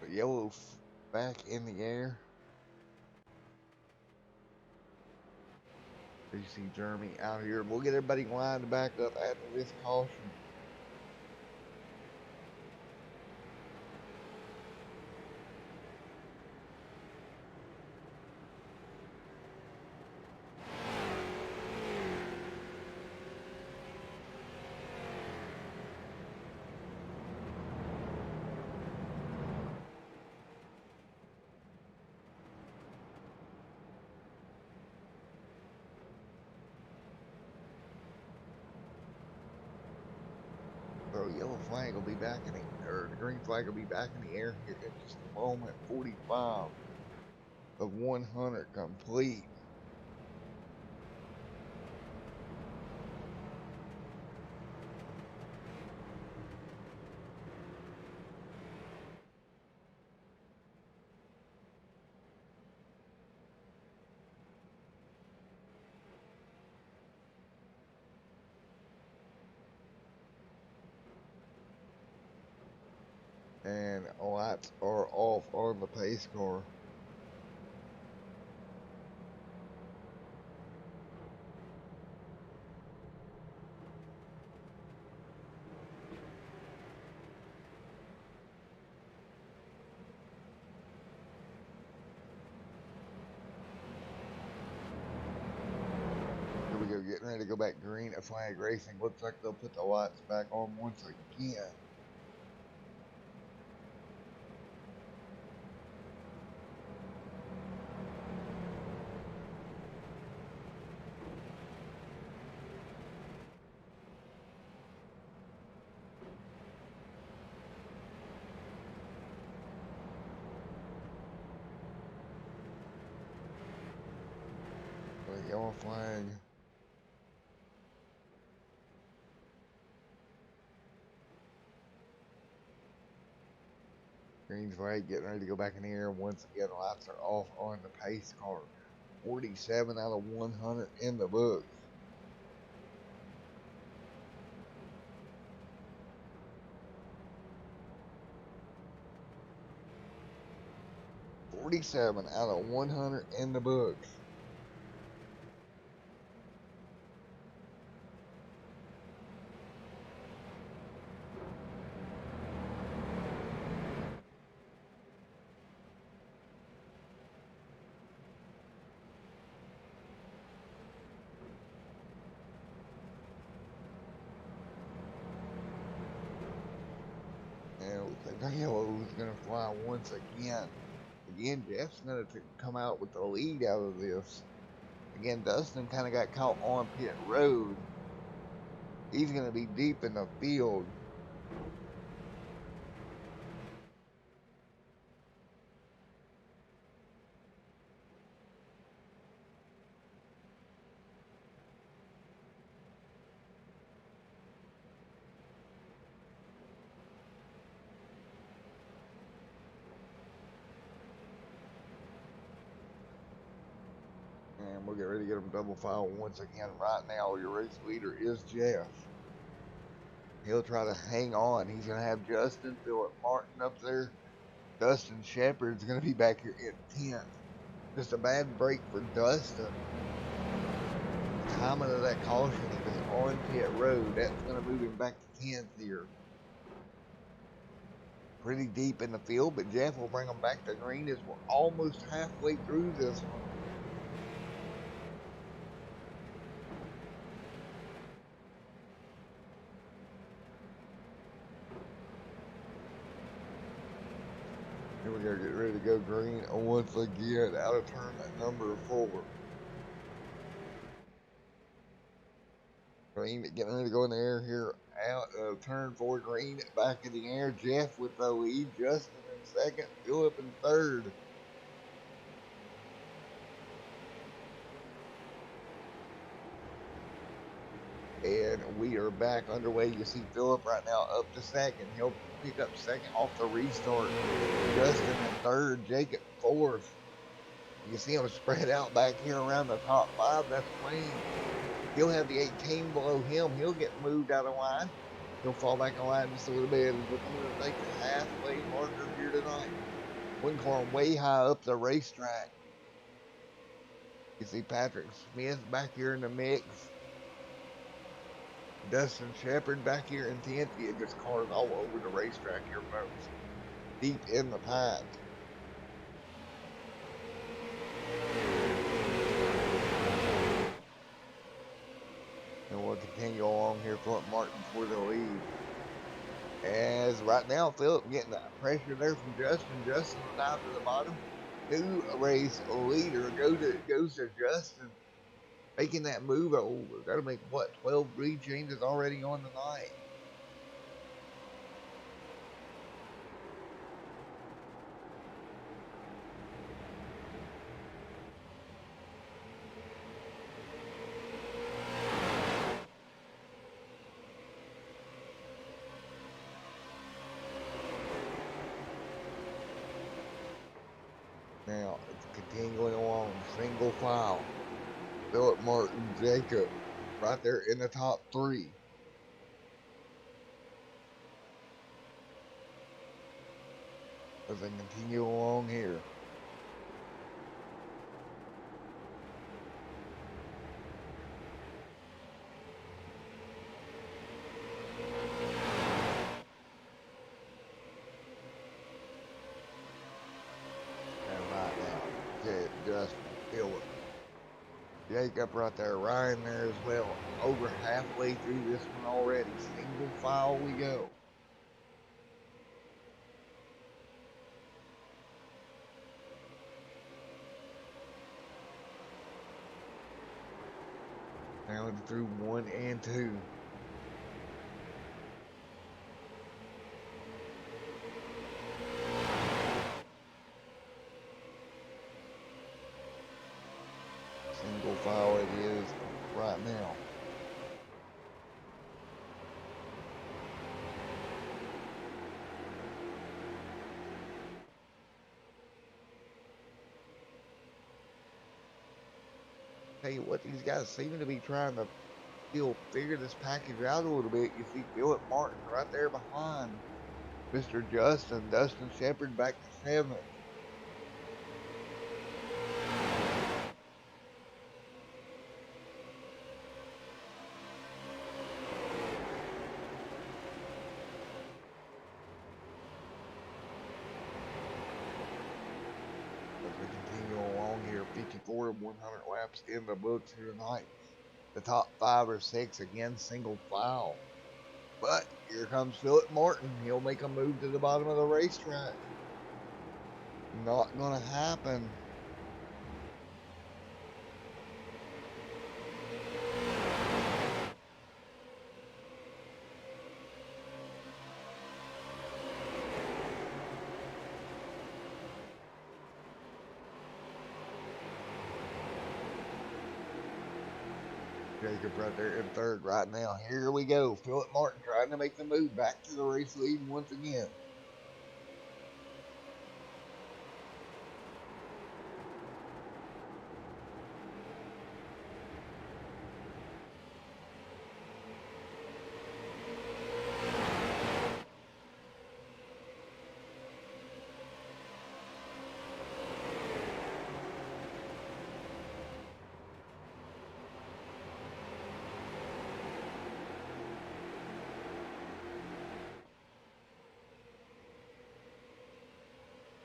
The yellow back in the air. You see Jeremy out here. We'll get everybody lined back up after this caution. So yellow flag will be back in the, or the green flag will be back in the air here in just a moment. 45 of 100 complete. And lights are off on the pace car. Here we go, getting ready to go back green at flag racing. Looks like they'll put the lights back on once again. The yellow flag. Green flag getting ready to go back in the air. Once again, lights are off on the pace car. 47 out of 100 in the books. $47 out of 100 in the books. And it looks like the yellow is going to fly once again. Again, Jeff's going to come out with the lead out of this. Again, Dustin kind of got caught on pit road. He's going to be deep in the field. And we'll get ready to get him double file once again. Right now, your race leader is Jeff. He'll try to hang on. He's going to have Justin, Philip Martin up there. Dustin Shepard's going to be back here in 10th. Just a bad break for Dustin. The timing of that caution, he was on pit road. That's going to move him back to 10th here. Pretty deep in the field, but Jeff will bring him back to green as we're almost halfway through this one. Here we go, get ready to go green once again out of turn at number 4. Green getting ready to go in the air here out of turn 4. Green back in the air. Jeff with the lead. Justin in second. Philip in third. And we are back underway. You see Philip right now up to second. He'll pick up second off the restart. Justin in third. Jacob fourth. You see him spread out back here around the top 5. That's clean. He'll have the 18 below him. He'll get moved out of line. He'll fall back in line just a little bit. We're going to take the halfway marker here tonight. One car way high up the racetrack. You see Patrick Smith back here in the mix. Dustin Shepard back here in 10th. Yeah, there's cars all over the racetrack here, folks. Deep in the pack. And we'll continue along here. Philip Martin for the lead. As right now, Philip getting that pressure there from Justin. Justin down to the bottom. New race leader goes to Justin. Making that move. Oh, we've got to make what? 12 lead changes already on the night. Now, it's continuing along, single file. Philip Martin, Jacob, right there in the top 3. as they continue along here. And right now, Justin, Philip, Jacob right there, Ryan there as well. Over halfway through this one already. Single file we go. Now through 1 and 2. Single file it is right now. Tell you what, these guys seem to be trying to figure this package out a little bit. You see Philip Martin right there behind Mr. Justin. Dustin Shepard back to 7th. As we continue along here, 54 and 100 laps in the books here tonight. The top 5 or 6 again single file. But here comes Philip Martin. He'll make a move to the bottom of the racetrack. Not gonna happen. Jacob right there in 3rd right now. Here we go. Philip Martin trying to make the move back to the race lead once again.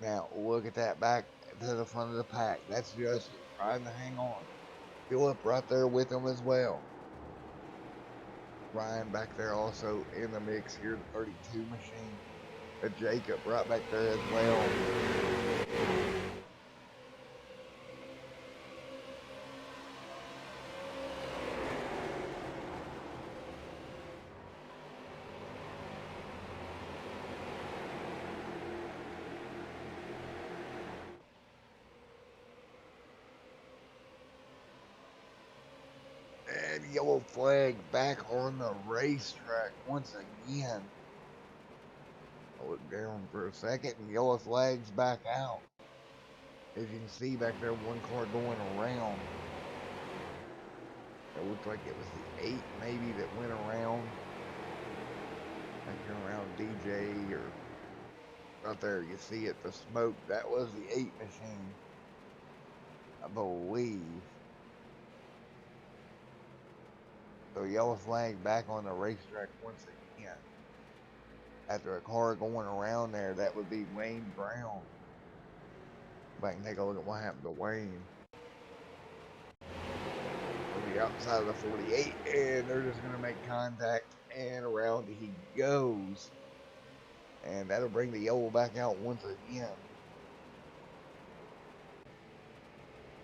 Now, look at that back to the front of the pack. That's just trying to hang on. Philip right there with him as well. Ryan back there also in the mix here, the 32 machine. Jacob right back there as well. And yellow flag back on the racetrack once again. I look down for a second and yellow flag's back out. As you can see back there, one car going around. It looked like it was the 8 maybe that went around. Back here around DJ or right there, you see it, the smoke. That was the 8 machine, I believe. So yellow flag back on the racetrack once again. After a car going around there, that would be Wayne Brown. Back and take a look at what happened to Wayne. On the outside of the 48, and they're just going to make contact, and around he goes. And that'll bring the yellow back out once again.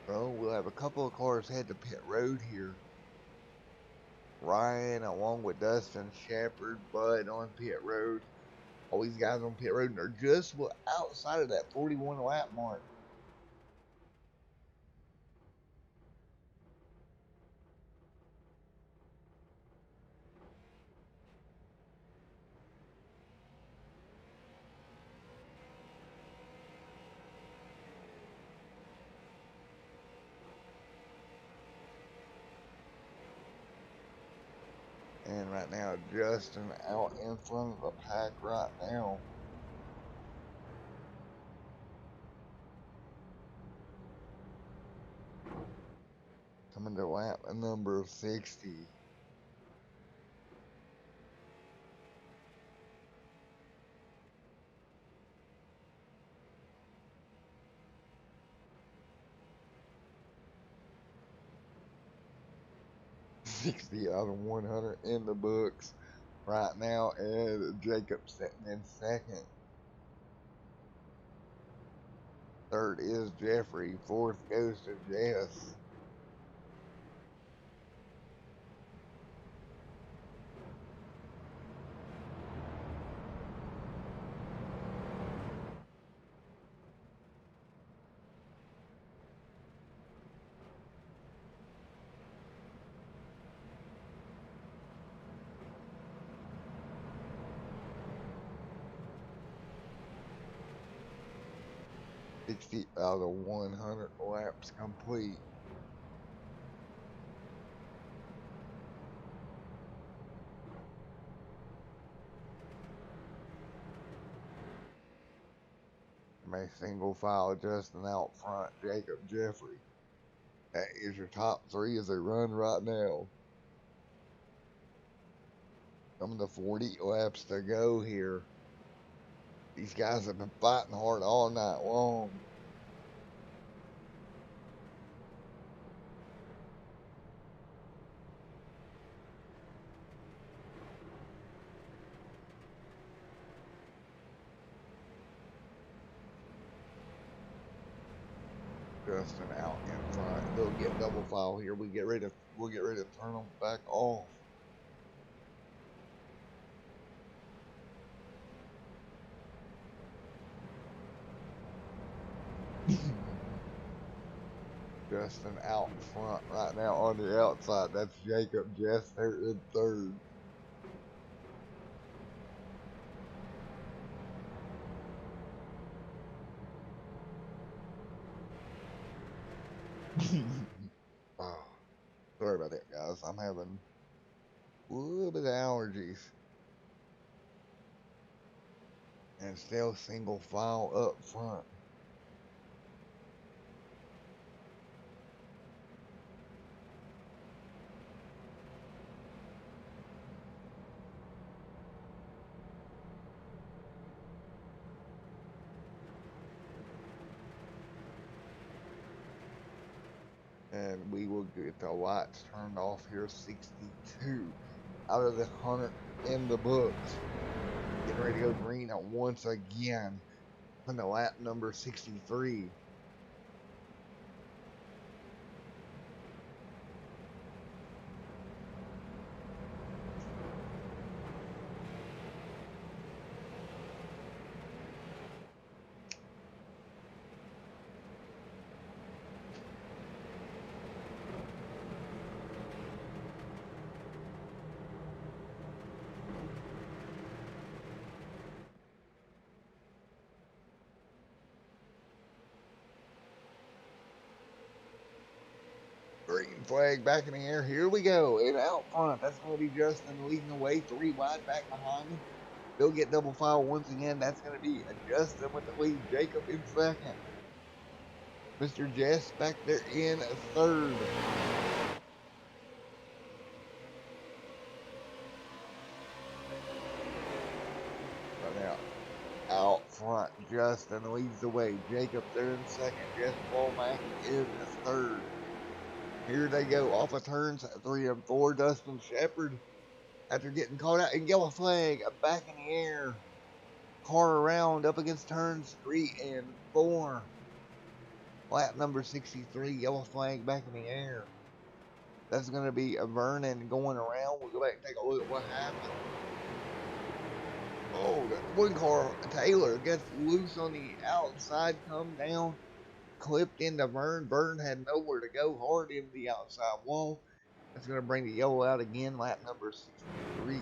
So we'll have a couple of cars head to pit road here. Ryan along with Dustin Shepard, Bud on pit road. All these guys on pit road, and they're just outside of that 41 lap mark. And right now, Justin out in front of the pack right now. Coming to lap number 60. $60 out of 100 in the books right now, and Jacob sitting in second. Third is Jeffrey. Fourth goes to Jess. $60 out of 100 laps complete. A single file Justin out front, Jacob Jeffrey. That is your top three as they run right now. Coming to 40 laps to go here. These guys have been fighting hard all night long. Justin out in front. They'll get double file here. We'll get ready to turn them back off. Justin out in front right now on the outside. That's Jacob Jess there in third. Oh, sorry about that, guys. I'm having a little bit of allergies. And still single file up front. And we will get the lights turned off here. 62 out of the 100 in the books. Getting ready to go green once again on the lap number 63. Green flag back in the air. Here we go. And out front, that's going to be Justin leading the way. 3 wide back behind him. They'll get double file once again. That's going to be Justin with the lead. Jacob in second. Mr. Jess back there in third. But now, out front, Justin leads the way. Jacob there in second. Jess Womack in third. Here they go off of turns 3 and 4. Dustin Shepard, after getting caught out in yellow flag, back in the air. Car around up against turns 3 and 4. Lap number 63, yellow flag back in the air. That's going to be a Vernon going around. We'll go back and take a look at what happened. Oh, that one car, Taylor, gets loose on the outside, come down. Clipped into Vern. Vern had nowhere to go, hard into the outside wall. That's going to bring the yellow out again, lap number 63.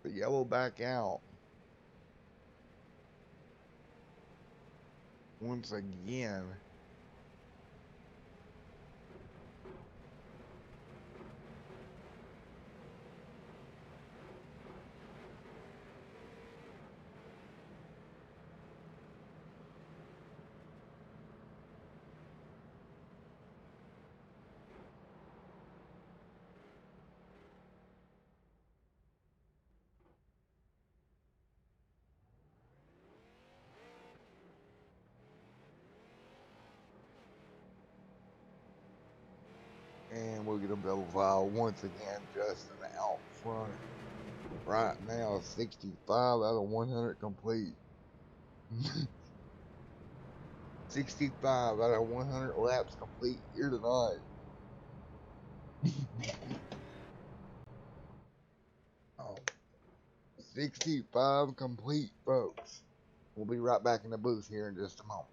The yellow back out. Once again. And we'll get a double file once again, Justin out front. Right now, 65 out of 100 complete. 65 out of 100 laps complete here tonight. Oh, 65 complete, folks. We'll be right back in the booth here in just a moment.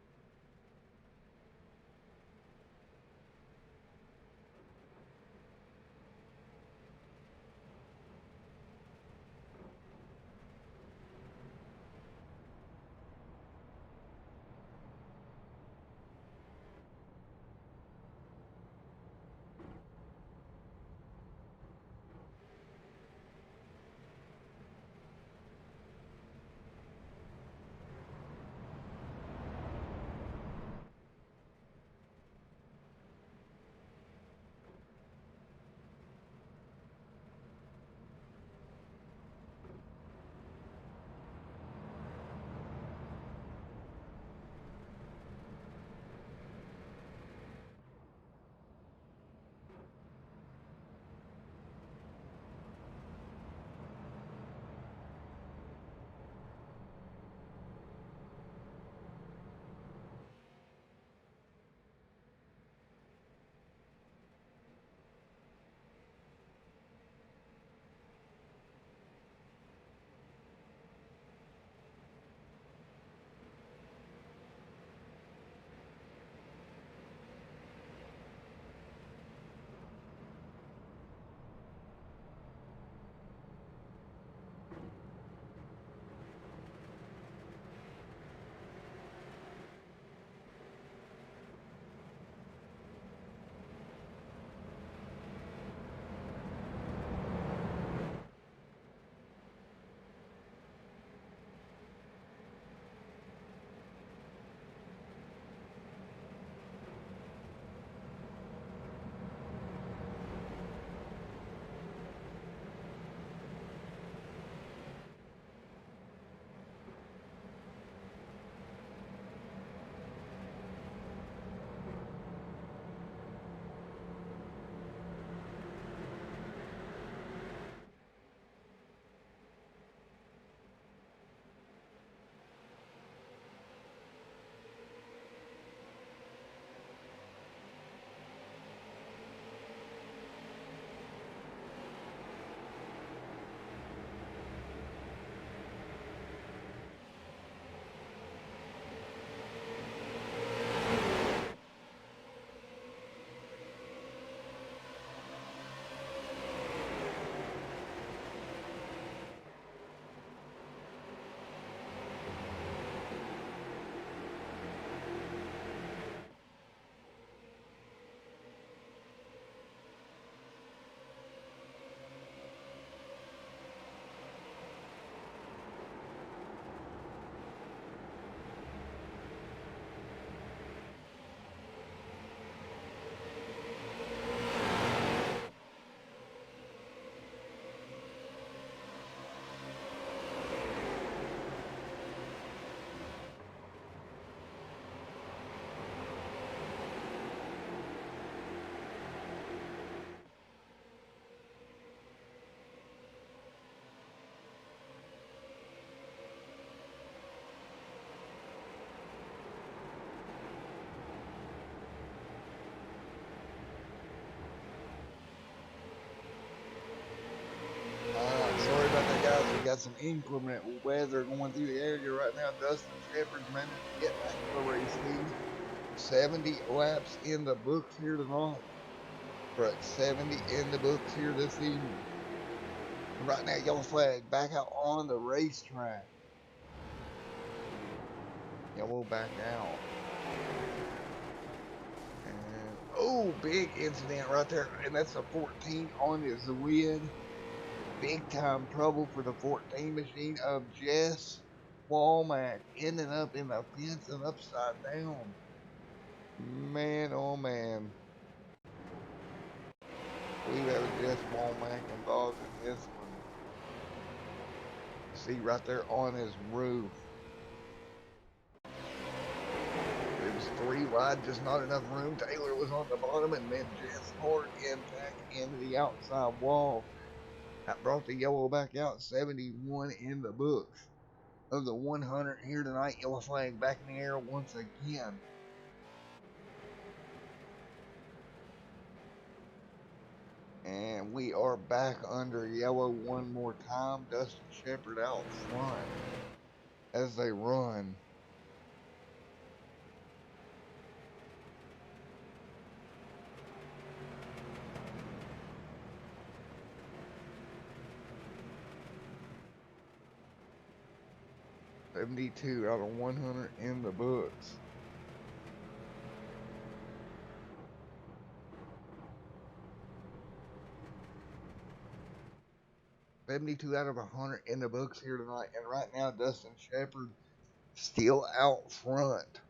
Sorry about that, guys. We got some inclement weather going through the area right now. Dustin Shepard's managed to get back to the race lead. 70 laps in the books here tonight. We're at 70 in the books here this evening. And right now, yellow flag back out on the racetrack. Yellow back out. And, oh, big incident right there. And that's a 14 on his lid. Big time trouble for the 14 machine of Jess Walmack, ending up in the fence and upside down. Man, oh man. We have Jess Walmack involved in this one. See right there on his roof. It was 3 wide, just not enough room. Taylor was on the bottom, and then just hard impact into the outside wall. That brought the yellow back out. 71 in the books. Of the 100 here tonight, yellow flag back in the air once again. And we are back under yellow one more time. Dustin Shepard out front as they run. $72 out of 100 in the books. $72 out of 100 in the books here tonight. And right now, Dustin Shepard still out front.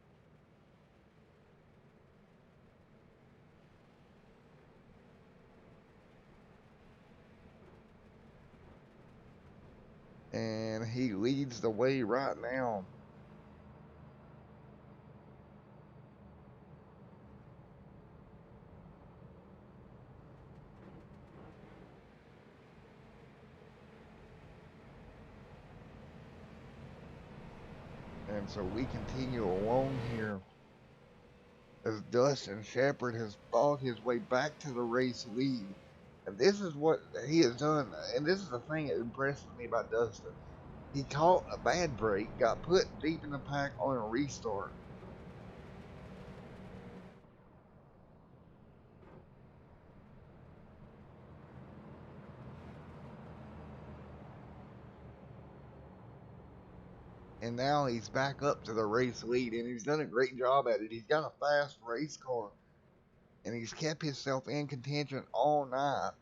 And he leads the way right now. And so we continue along here as Dustin Shepard has fought his way back to the race lead. And this is what he has done. And this is the thing that impresses me about Dustin. He caught a bad break, got put deep in the pack on a restart. And now he's back up to the race lead, and he's done a great job at it. He's got a fast race car, and he's kept himself in contention all night.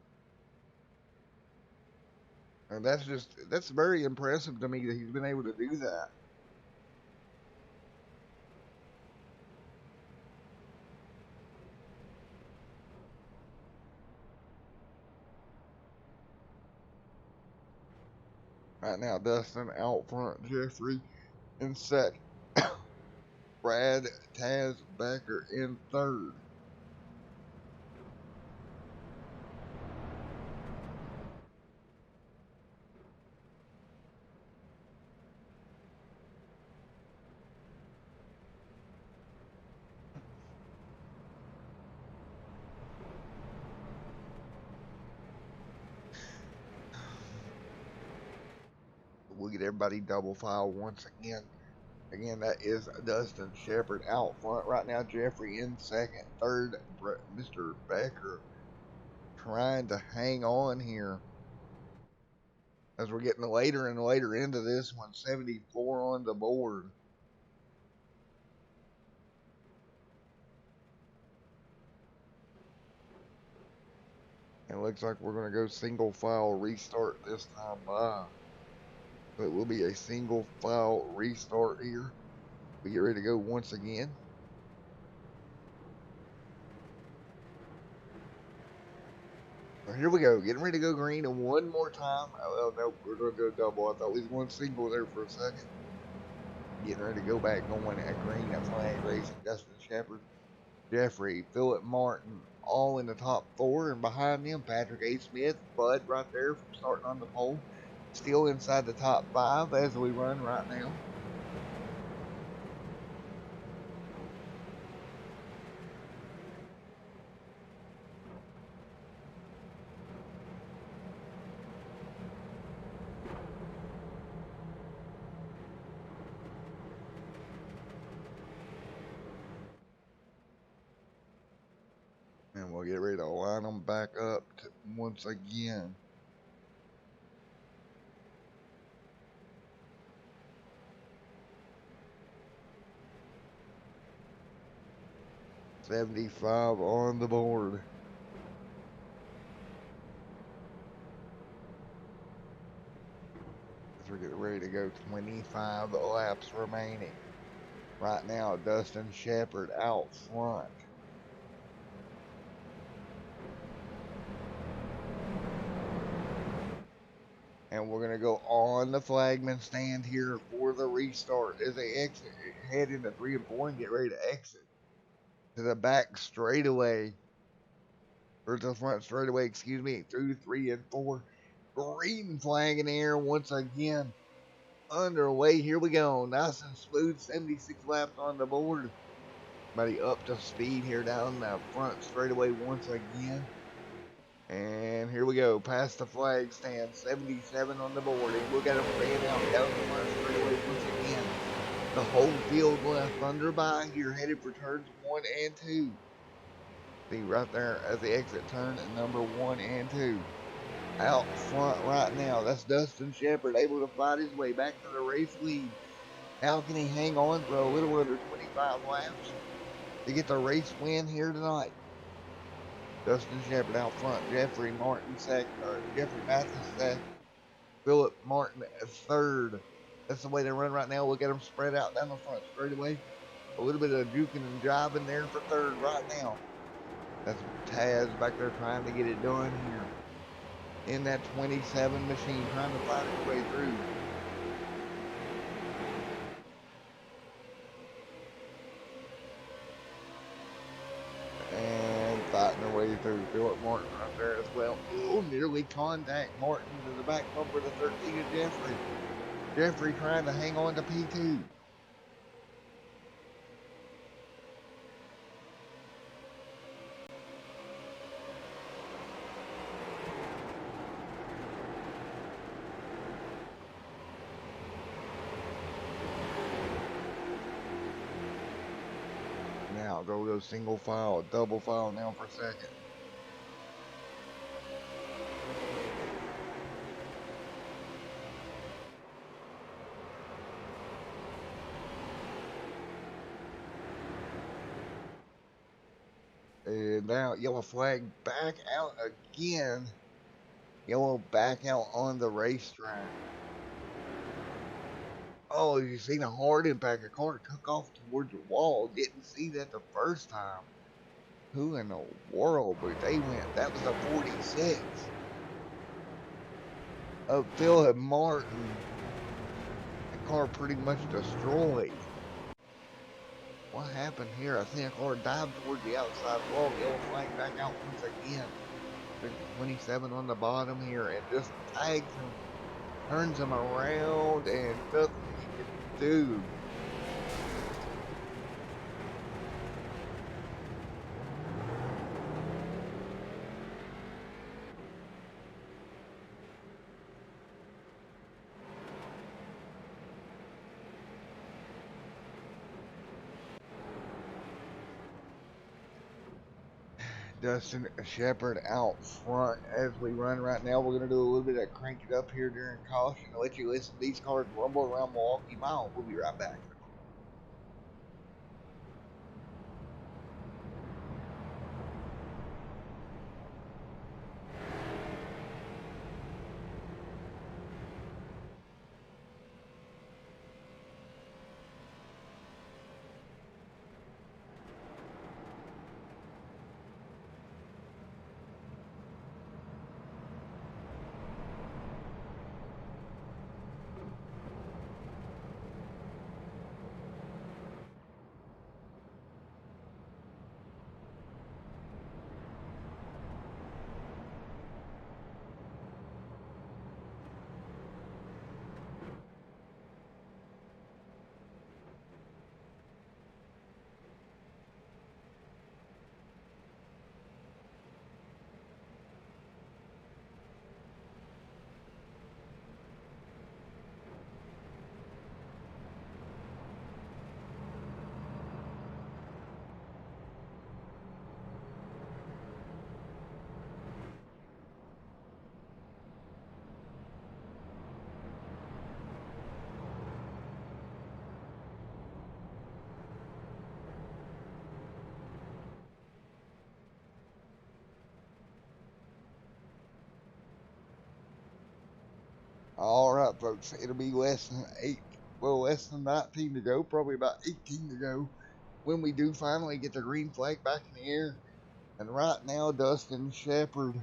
And that's very impressive to me that he's been able to do that. Right now, Dustin out front, Jeffrey in second. Brad Taz Becker in third. We'll get everybody double file once again. Again, that is Dustin Shepard out front right now. Jeffrey in second. Third, Mr. Becker trying to hang on here. As we're getting later and later into this one, 74 on the board. It looks like we're going to go single file restart this time by. So it will be a single file restart here. We get ready to go once again. So here we go, getting ready to go green and one more time. Oh, no, we're going to go double. I thought we was going single there for a second. Getting ready to go back going at green at Flag Racing. Dustin Shepard, Jeffrey, Philip Martin, all in the top four. And behind them, Patrick A. Smith, Bud right there from starting on the pole. Still inside the top five as we run right now. And we'll get ready to line them back up once again. $75 on the board. As we're getting ready to go, 25 laps remaining. Right now, Dustin Shepard out front. And we're going to go on the flagman stand here for the restart as they exit, head into 3 and 4 and get ready to exit. to the back straightaway, or to the front straightaway, excuse me, through 3 and 4. Green flag in the air once again. Underway, here we go. Nice and smooth, 76 laps on the board. Everybody up to speed here down the front straightaway once again. And here we go, past the flag stand, 77 on the board, and look at them fan out down the front straightaway once again. The whole field going to thunder by here, headed for turns 1 and 2. See right there as the exit turn at number 1 and 2. Out front right now, that's Dustin Shepard, able to fight his way back to the race lead. How can he hang on for a little under 25 laps to get the race win here tonight? Dustin Shepard out front, Jeffrey Martin second, or Jeffrey Mathis second, Philip Martin third. That's the way they run right now. Look at them spread out down the front straightaway. A little bit of juking and jiving there for third right now. That's Taz back there trying to get it done here in that 27 machine, trying to fight his way through. And fighting their way through. Philip Martin right there as well. Oh, nearly contact Martin to the back bumper to 13 of Jeffrey. Jeffrey trying to hang on to P2. Now go single file, double file now for second. And now yellow flag back out again. Yellow back out on the racetrack. Oh, you seen a hard impact. A car took off towards the wall. Didn't see that the first time. Who in the world? But they went. That was a 46 of Philip Martin. The car pretty much destroyed. What happened here? I think a car dived towards the outside wall. Yellow flag back out once again. 27 on the bottom here and just tags him. Turns him around and nothing he can do. Dustin Shepard out front as we run right now. We're going to do a little bit of crank it up here during caution to let you listen to these cars rumble around Milwaukee Mile. We'll be right back. All right, folks, it'll be less than 19 to go, probably about 18 to go when we do finally get the green flag back in the air. And right now, Dustin Shepard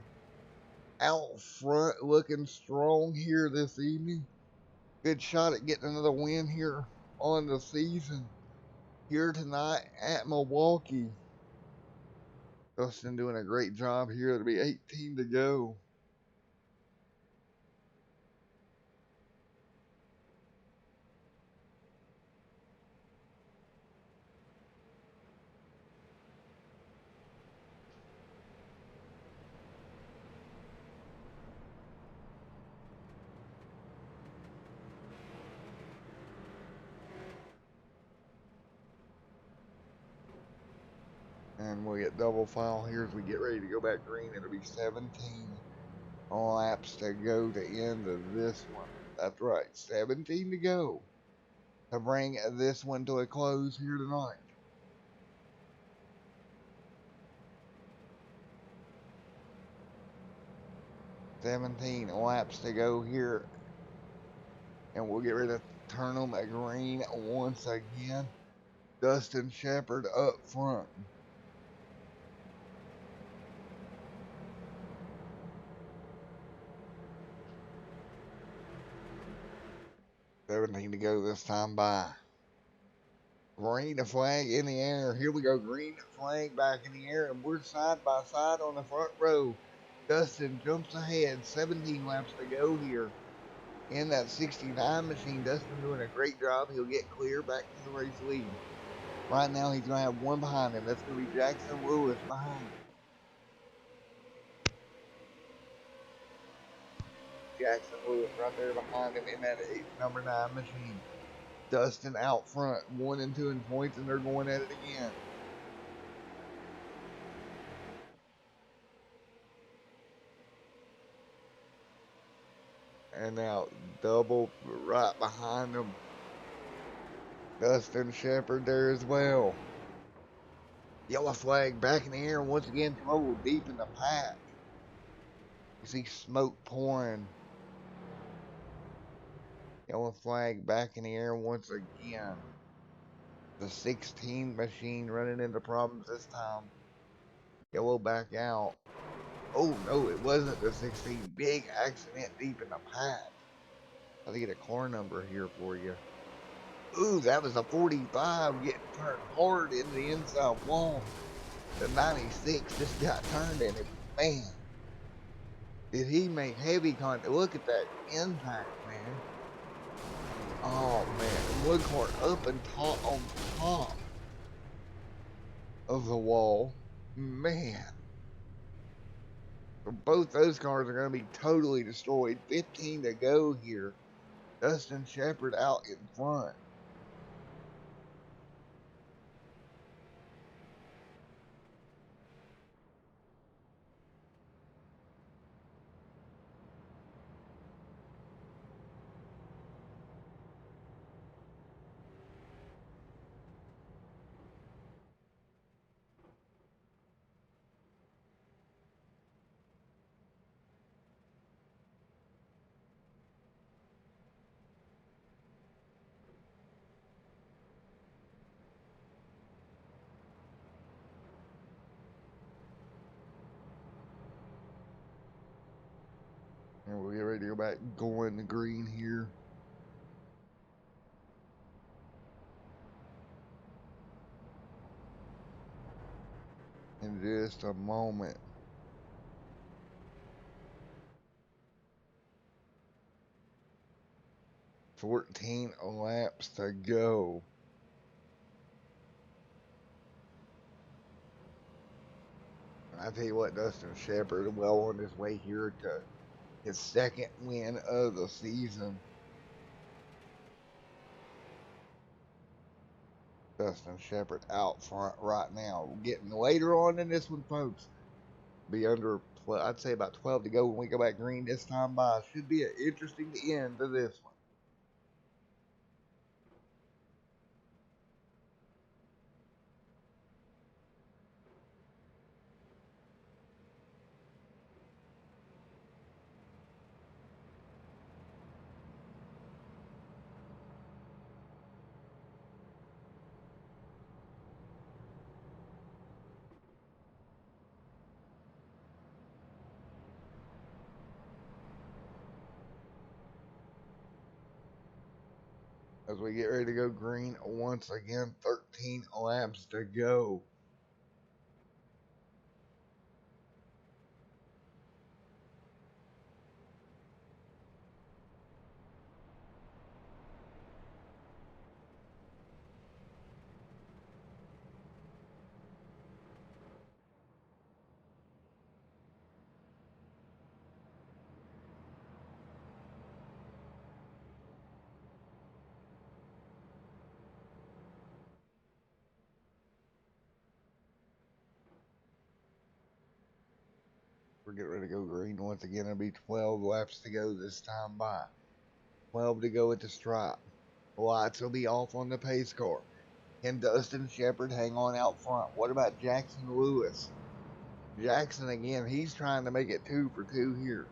out front looking strong here this evening. Good shot at getting another win here on the season here tonight at Milwaukee. Dustin doing a great job here. It'll be 18 to go. And we'll get double file here as we get ready to go back green. It'll be 17 laps to go to end of this one. That's right, 17 to go to bring this one to a close here tonight. "17 laps to go here, and we'll get ready to turn them at green once again. Dustin Shepard up front. "17 to go this time by. Green flag in the air. Here we go. Green flag back in the air, and we're side by side on the front row. Dustin jumps ahead. 17 laps to go here in that 69 machine. Dustin doing a great job. He'll get clear back to the race lead. Right now, he's going to have one behind him. That's going to be Jackson Lewis behind him. Jackson Lewis right there behind him in that number 9 machine. Dustin out front, 1 and 2 in points, and they're going at it again. And now double right behind them. Dustin Shepard there as well. Yellow flag back in the air once again, trouble deep in the pack. You see smoke pouring. Yellow flag back in the air once again. The 16 machine running into problems this time. Yellow back out. Oh no, it wasn't the 16. Big accident deep in the pack. I'll get a car number here for you. Ooh, that was a 45 getting turned hard into the inside wall. The 96 just got turned in it. Man, did he make heavy contact? Look at that impact, man. Oh man, one car up and top on top of the wall. Man, both those cars are going to be totally destroyed. 15 to go here. Dustin Shepard out in front. And we'll get ready to go back going to green here. In just a moment. "14 laps to go." I tell you what, Dustin Shepard well on his way here to his second win of the season. Dustin Shepard out front right now. Getting later on in this one, folks. Be under, I'd say about 12 to go when we go back green this time by. Should be an interesting end to this one. As we get ready to go green once again, 13 laps to go. Shepherd get ready to go green once again. It'll be 12 laps to go this time by. 12 to go at the stripe. Lights will be off on the pace car. Can Dustin Shepherd hang on out front? What about Jackson Lewis? Jackson again, he's trying to make it 2 for 2 here.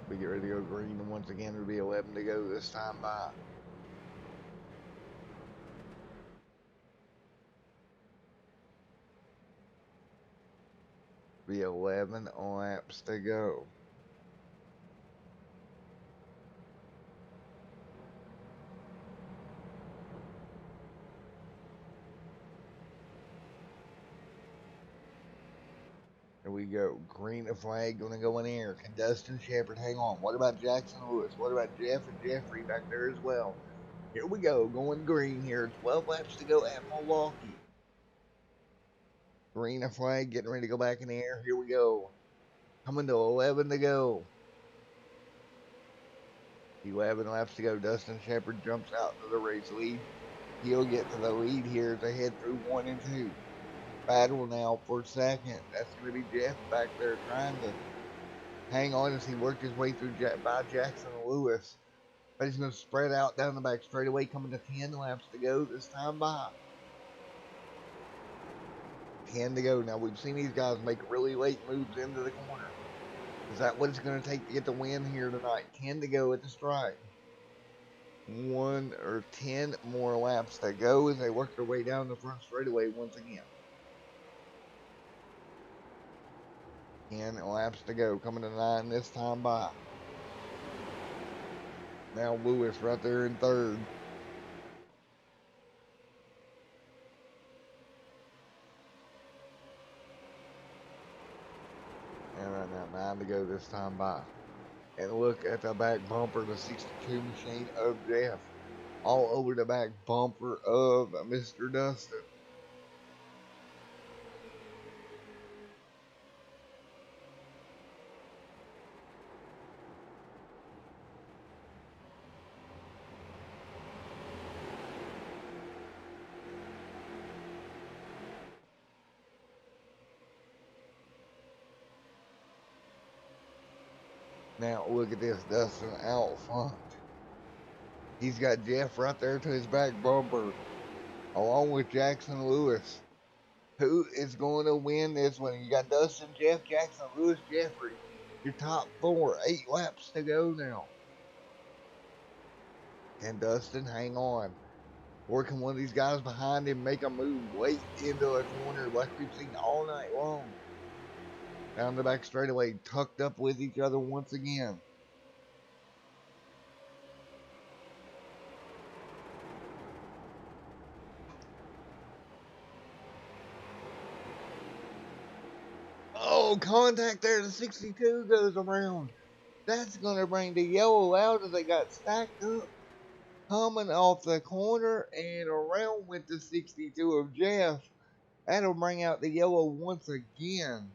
We get ready to go green, and once again it'll be 11 to go this time by. Be 11 laps to go. Here we go. Green flag going to go in the air. Can Dustin Shepherd hang on? What about Jackson Lewis? What about Jeff and Jeffrey back there as well? Here we go. Going green here. 12 laps to go at Milwaukee. Green flag getting ready to go back in the air. Here we go. Coming to 11 to go. 11 laps to go. Dustin Shepherd jumps out to the race lead. He'll get to the lead here as they head through 1 and 2. Battle now for second. That's going to be Jeff back there trying to hang on as he worked his way through by Jackson Lewis. But he's going to spread out down the back straightaway, coming to 10 laps to go this time by. 10 to go. Now, we've seen these guys make really late moves into the corner. Is that what it's going to take to get the win here tonight? 10 to go at the stripe. 1 or 10 more laps to go as they work their way down the front straightaway once again. 10 laps to go, coming to 9 this time by. Now Lewis right there in third. And right now 9 to go this time by. And look at the back bumper, the 62 machine of Jeff. All over the back bumper of Mr. Dustin. Now look at this, Dustin out front. He's got Jeff right there to his back bumper, along with Jackson Lewis. Who is going to win this one? You got Dustin, Jeff, Jackson, Lewis, Jeffrey. Your top 4, 8 laps to go now. Can Dustin hang on? Or can one of these guys behind him make a move late into a corner like we've seen all night long? Down the back straightaway, tucked up with each other once again. Oh, contact there. The 62 goes around. That's going to bring the yellow out as they got stacked up. Coming off the corner and around with the 62 of Jeff. That'll bring out the yellow once again.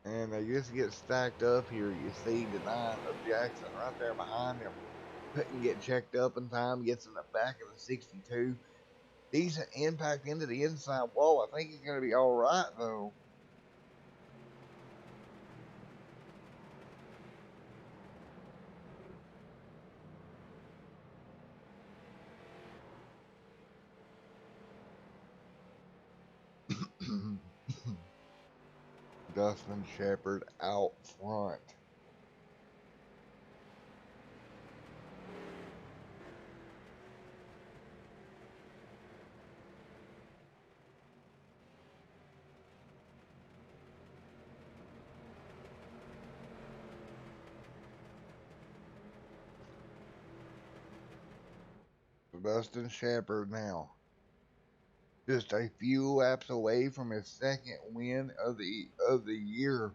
And they just get stacked up here. You see the 9 of Jackson right there behind him. Couldn't get checked up in time. Gets in the back of the 62. Decent impact into the inside wall. I think he's going to be all right, though. Dustin Shepherd out front. Dustin Shepherd now. Just a few laps away from his second win of the year.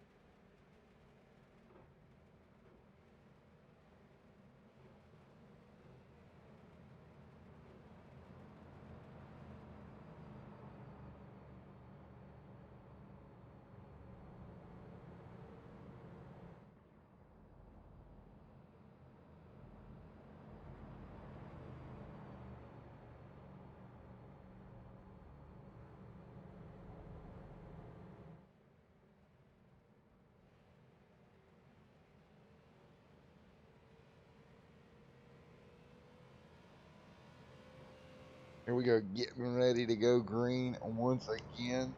Here we go, getting ready to go green once again.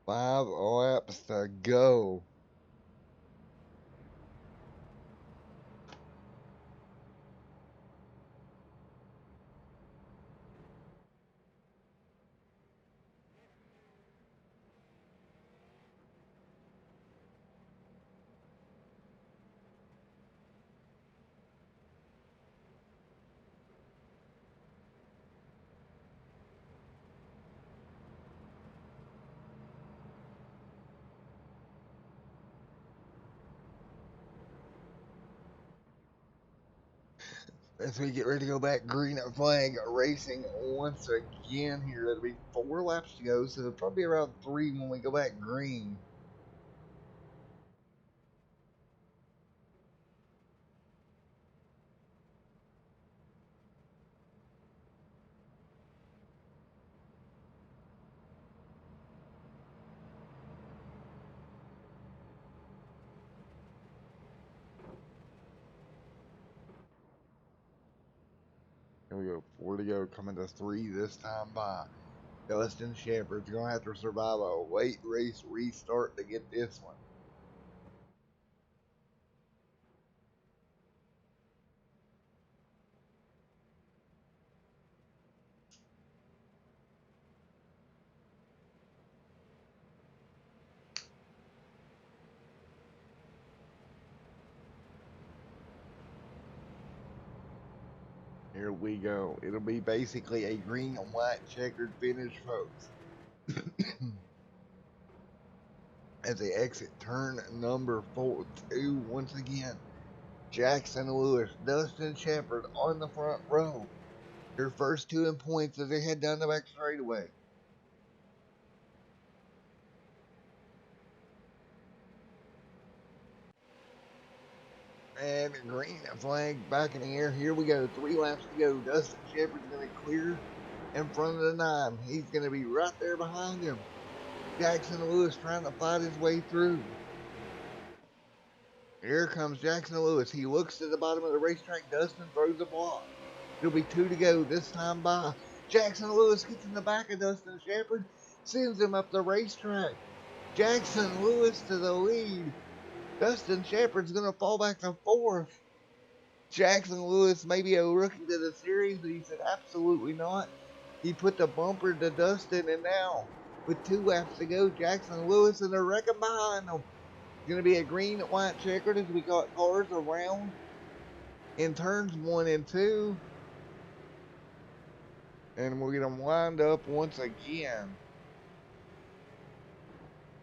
Five laps to go. As we get ready to go back, green flag racing once again here. It'll be 4 laps to go, so it'll probably be around 3 when we go back green. Here we go, 4 to go, coming to 3 this time by Dustin Shepard's going to have to survive a late race restart to get this one. Here we go. It'll be basically a green and white checkered finish, folks. As they exit turn number 2 once again. Jackson Lewis, Dustin Shepard on the front row. Their first 2 in points as they head down the back straightaway. And green flag back in the air. Here we go. 3 laps to go. Dustin Shepard's going to clear in front of the 9. He's going to be right there behind him. Jackson Lewis trying to fight his way through. Here comes Jackson Lewis. He looks to the bottom of the racetrack. Dustin throws a block. It'll be 2 to go this time by. Jackson Lewis gets in the back of Dustin Shepard. Sends him up the racetrack. Jackson Lewis to the lead. Dustin Shepard's going to fall back to 4th. Jackson Lewis may be a rookie to the series, but he said absolutely not. He put the bumper to Dustin, and now, with 2 laps to go, Jackson Lewis and the wrecking behind him. It's going to be a green and white checkered as we got cars around in turns 1 and 2. And we'll get them lined up once again.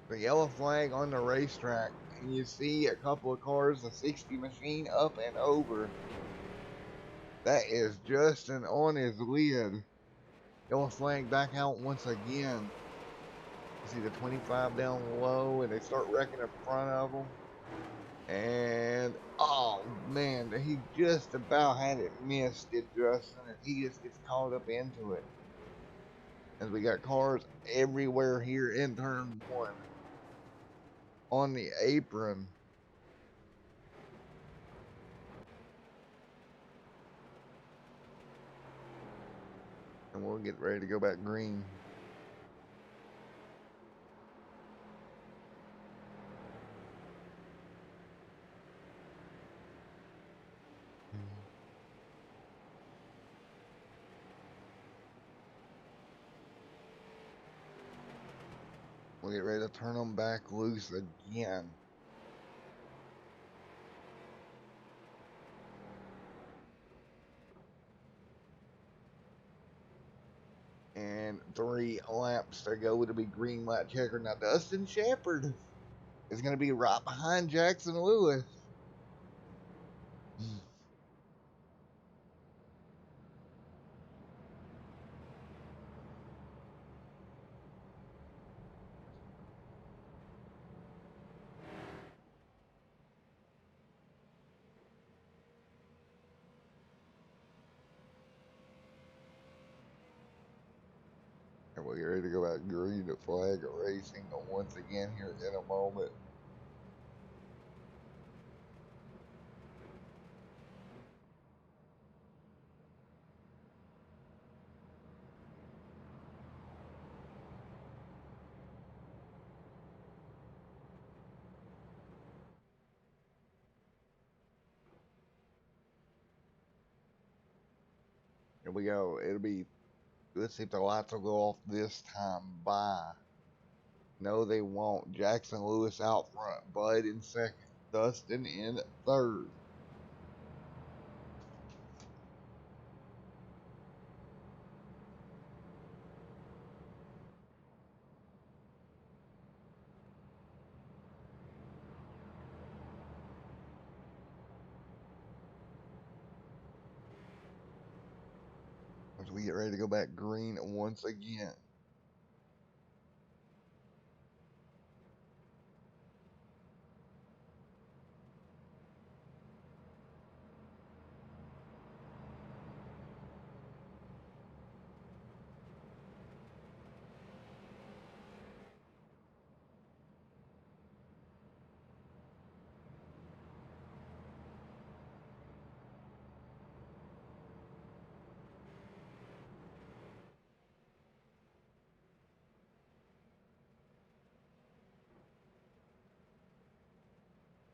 The yellow flag on the racetrack. And you see a couple of cars, a 60 machine up and over. That is Justin on his lid. Yellow flag back out once again. You see the 25 down low, and they start wrecking in front of them. And, oh man, he just about had it missed, did Justin, and he just gets caught up into it. As we got cars everywhere here in turn 1. On the apron. And we'll get ready to go back green. We'll get ready to turn them back loose again. And 3 laps to go. It'll be green, white, checker. Now Dustin Shepard is going to be right behind Jackson Lewis. And we'll get ready to go back green to flag racing once again here in a moment. Here we go. Let's see if the lights will go off this time. Bye. No, they won't. Jackson Lewis out front. Bud in second. Dustin in third. As we get ready to go back green once again.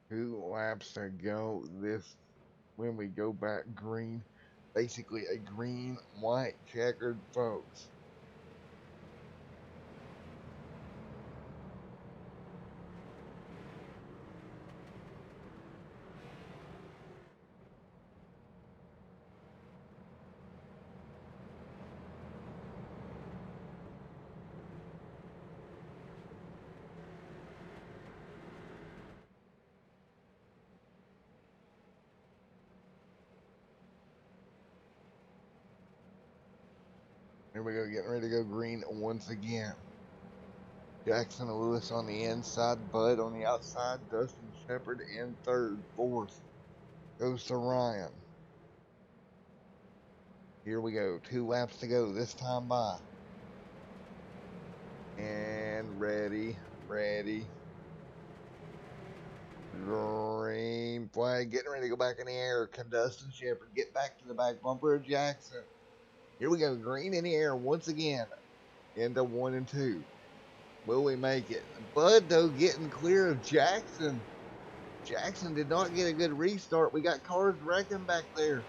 Two laps to go this when we go back green. Basically a green, white, checkered, folks. Here we go, getting ready to go green once again. Jackson Lewis on the inside, Bud on the outside, Dustin Shepard in third. Fourth goes to Ryan. Here we go, 2 laps to go, this time by. And ready. Green flag, getting ready to go back in the air. Can Dustin Shepard get back to the back bumper of Jackson? Here we go, green in the air once again. Into 1 and 2. Will we make it? Bud, though, getting clear of Jackson. Jackson did not get a good restart. We got cars wrecking back there.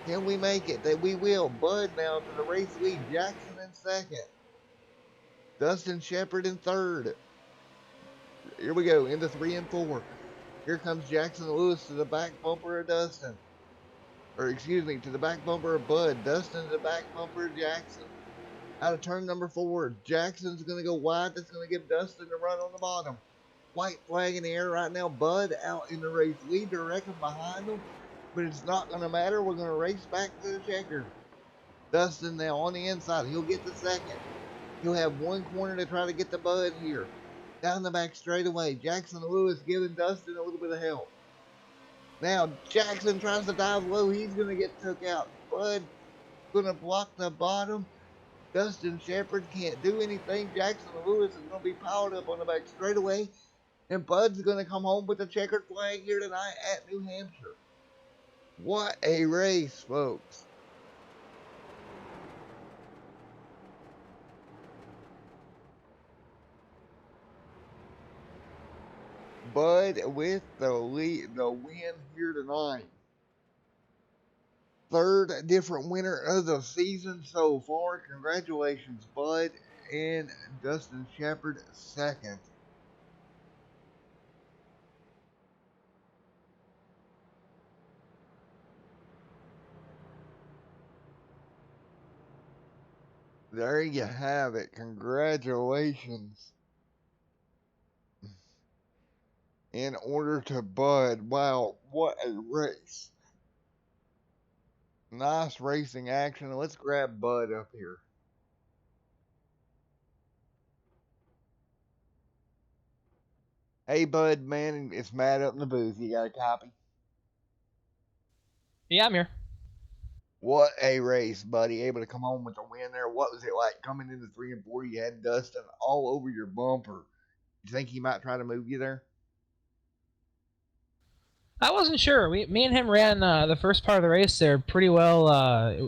Can we make it? That we will. Bud now to the race lead. Jackson in second. Dustin Shepard in third. Here we go, into 3 and 4. Here comes Jackson Lewis to the back bumper of Dustin. Or excuse me, to the back bumper of Bud. Dustin to the back bumper of Jackson. Out of turn number 4, Jackson's going to go wide. That's going to give Dustin a run on the bottom. White flag in the air right now. Bud out in the race lead. They're wrecking behind them. But it's not going to matter. We're going to race back to the checker. Dustin now on the inside. He'll get the second. He'll have 1 corner to try to get the Bud here. Down the back straightaway. Jackson Lewis giving Dustin a little bit of help. Now Jackson tries to dive low. He's going to get took out. Bud going to block the bottom. Dustin Shepard can't do anything. Jackson Lewis is going to be piled up on the back straightaway. And Bud's going to come home with the checkered flag here tonight at New Hampshire. What a race, folks. Bud with the win here tonight. Third different winner of the season so far. Congratulations, Bud, and Dustin Shepard second. There you have it. Congratulations. In order to Bud. Wow, what a race. Nice racing action. Let's grab Bud up here. Hey, Bud, man, it's Matt up in the booth. You got a copy? Yeah, I'm here. What a race, buddy. Able to come home with a win there. What was it like coming into 3 and 4? You had Dustin all over your bumper. You think he might try to move you there? I wasn't sure. Me and him ran the first part of the race there pretty well,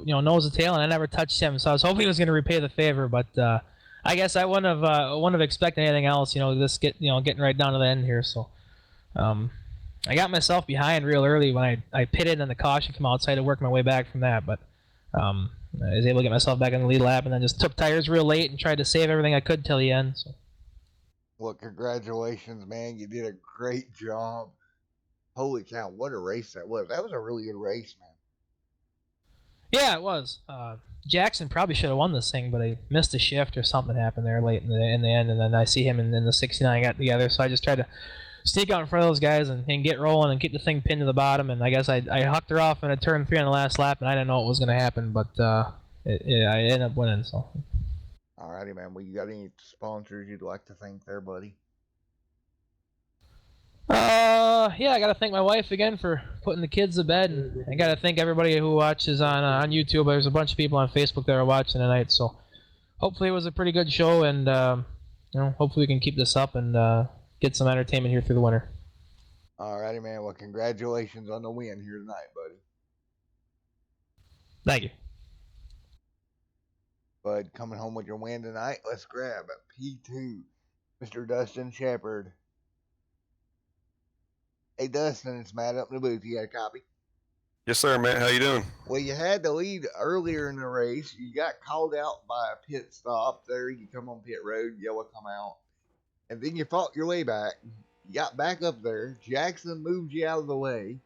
nose to tail, and I never touched him. So I was hoping he was going to repay the favor, but I guess I wouldn't have expected anything else. Getting right down to the end here. So I got myself behind real early when I pitted and the caution came out, so I had to work my way back from that. But I was able to get myself back in the lead lap, and then just took tires real late and tried to save everything I could till the end. So. Well, congratulations, man. You did a great job. Holy cow, what a race that was. That was a really good race, man. Yeah, it was. Jackson probably should have won this thing, but I missed a shift or something happened there late in the end, and then I see him in the 69 got together, so I just tried to sneak out in front of those guys and get rolling and keep the thing pinned to the bottom, and I guess I hucked her off in a turn 3 on the last lap, and I didn't know what was going to happen, but I ended up winning, so. Alrighty, man. Well, you got any sponsors you'd like to thank there, buddy? Yeah, I gotta thank my wife again for putting the kids to bed, and I gotta thank everybody who watches on YouTube. There's a bunch of people on Facebook that are watching tonight, so hopefully it was a pretty good show, and hopefully we can keep this up and get some entertainment here through the winter. Alrighty, man. Well, congratulations on the win here tonight, buddy. Thank you. Bud, coming home with your win tonight. Let's grab a P2, Mr. Dustin Shepard. Hey, Dustin, it's Matt up in the booth. You got a copy? Yes, sir, Matt. How you doing? Well, you had the lead earlier in the race. You got called out by a pit stop there. You come on pit road, yellow come out. And then you fought your way back. You got back up there. Jackson moved you out of the way.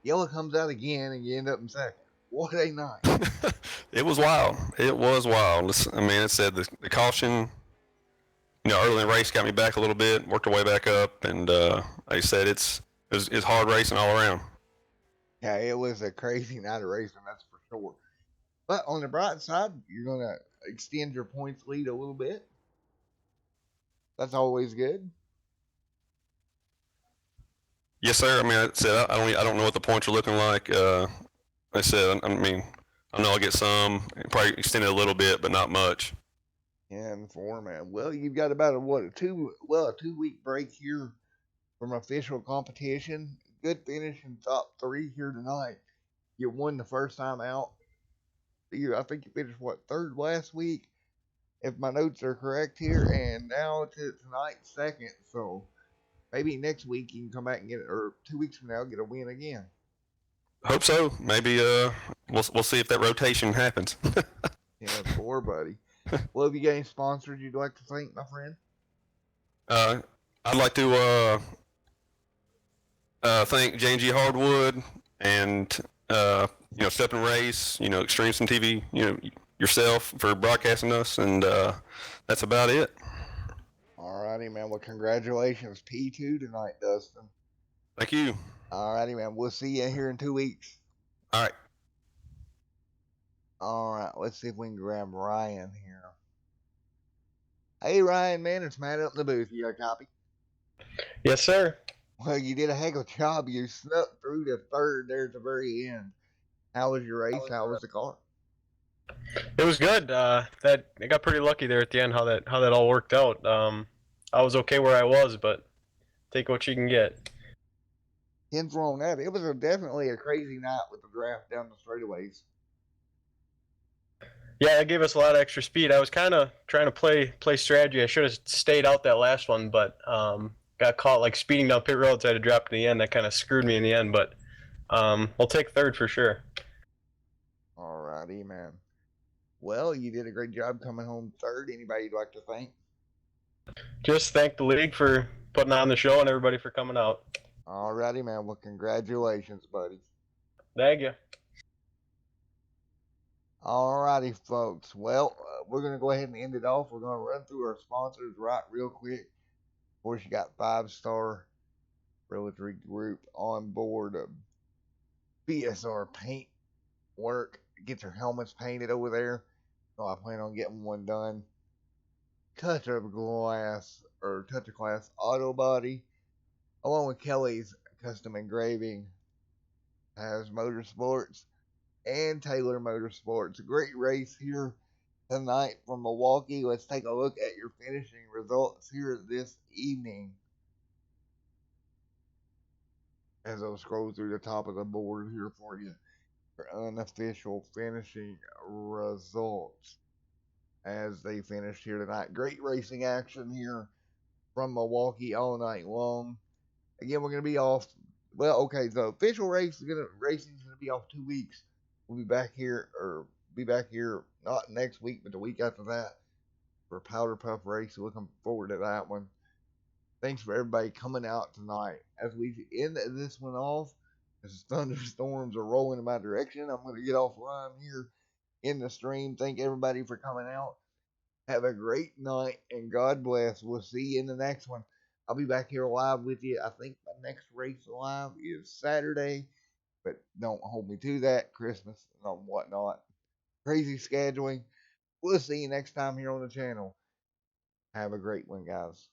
Yellow comes out again, and you end up in second. What a night. It was wild. It was wild. I mean, it said the caution, early in the race got me back a little bit, worked our way back up, and like I said, it's hard racing all around. Yeah, it was a crazy night of racing, that's for sure. But on the bright side, you're going to extend your points lead a little bit. That's always good. Yes, sir. I mean, I said I don't know what the points are looking like. I said, I mean, I know I'll get some, probably extend it a little bit, but not much. Yeah, and 4, man. Well, you've got about a 2-week break here from official competition. Good finish in top 3 here tonight. You won the first time out. I think you finished, third last week, if my notes are correct here, and now tonight, second. So maybe next week you can come back and or 2 weeks from now, get a win again. Hope so. Maybe we'll see if that rotation happens. Yeah, 4, buddy. Well, have you got any sponsors you'd like to thank, my friend? I'd like to thank J&G Hardwood and Step and Race, Extreme Sim TV, yourself for broadcasting us, and that's about it. Alrighty, man. Well, congratulations, P2 tonight, Dustin. Thank you. Alrighty, man. We'll see you here in 2 weeks. All right. Alright, let's see if we can grab Ryan here. Hey, Ryan, man, it's Matt up in the booth. You got a copy? Yes, sir. Well, you did a heck of a job. You snuck through to third there at the very end. How was your race? How was the car? It was good. I got pretty lucky there at the end. How that all worked out. I was okay where I was, but take what you can get. Hints were on that. It was definitely a crazy night with the draft down the straightaways. Yeah, that gave us a lot of extra speed. I was kind of trying to play strategy. I should have stayed out that last one, but got caught speeding down pit road, so I had to drop to the end. That kind of screwed me in the end, but I'll take third for sure. Alrighty, man. Well, you did a great job coming home third. Anybody you'd like to thank? Just thank the league for putting on the show and everybody for coming out. Alrighty, man. Well, congratulations, buddy. Thank you. Alrighty, folks. Well, we're going to go ahead and end it off. We're going to run through our sponsors right real quick. Of course, you got 5-Star Realty Group on board. BSR Paint Work. Get your helmets painted over there. So I plan on getting one done. Touch of Glass Auto Body, along with Kelly's Custom Engraving, has Motorsports and Taylor Motorsports. A great race here tonight from Milwaukee. Let's take a look at your finishing results here this evening. As I'll scroll through the top of the board here for you. For unofficial finishing results as they finished here tonight. Great racing action here from Milwaukee all night long. Again, we're going to be off. Well, okay, the official racing is going to be off 2 weeks. We'll be back here, or be back here not next week, but the week after that for Powder Puff Race. Looking forward to that one. Thanks for everybody coming out tonight. As we end this one off, as thunderstorms are rolling in my direction, I'm going to get offline here in the stream. Thank everybody for coming out. Have a great night and God bless. We'll see you in the next one. I'll be back here live with you. I think my next race live is Saturday, but don't hold me to that. Christmas and whatnot. Crazy scheduling. We'll see you next time here on the channel. Have a great one, guys.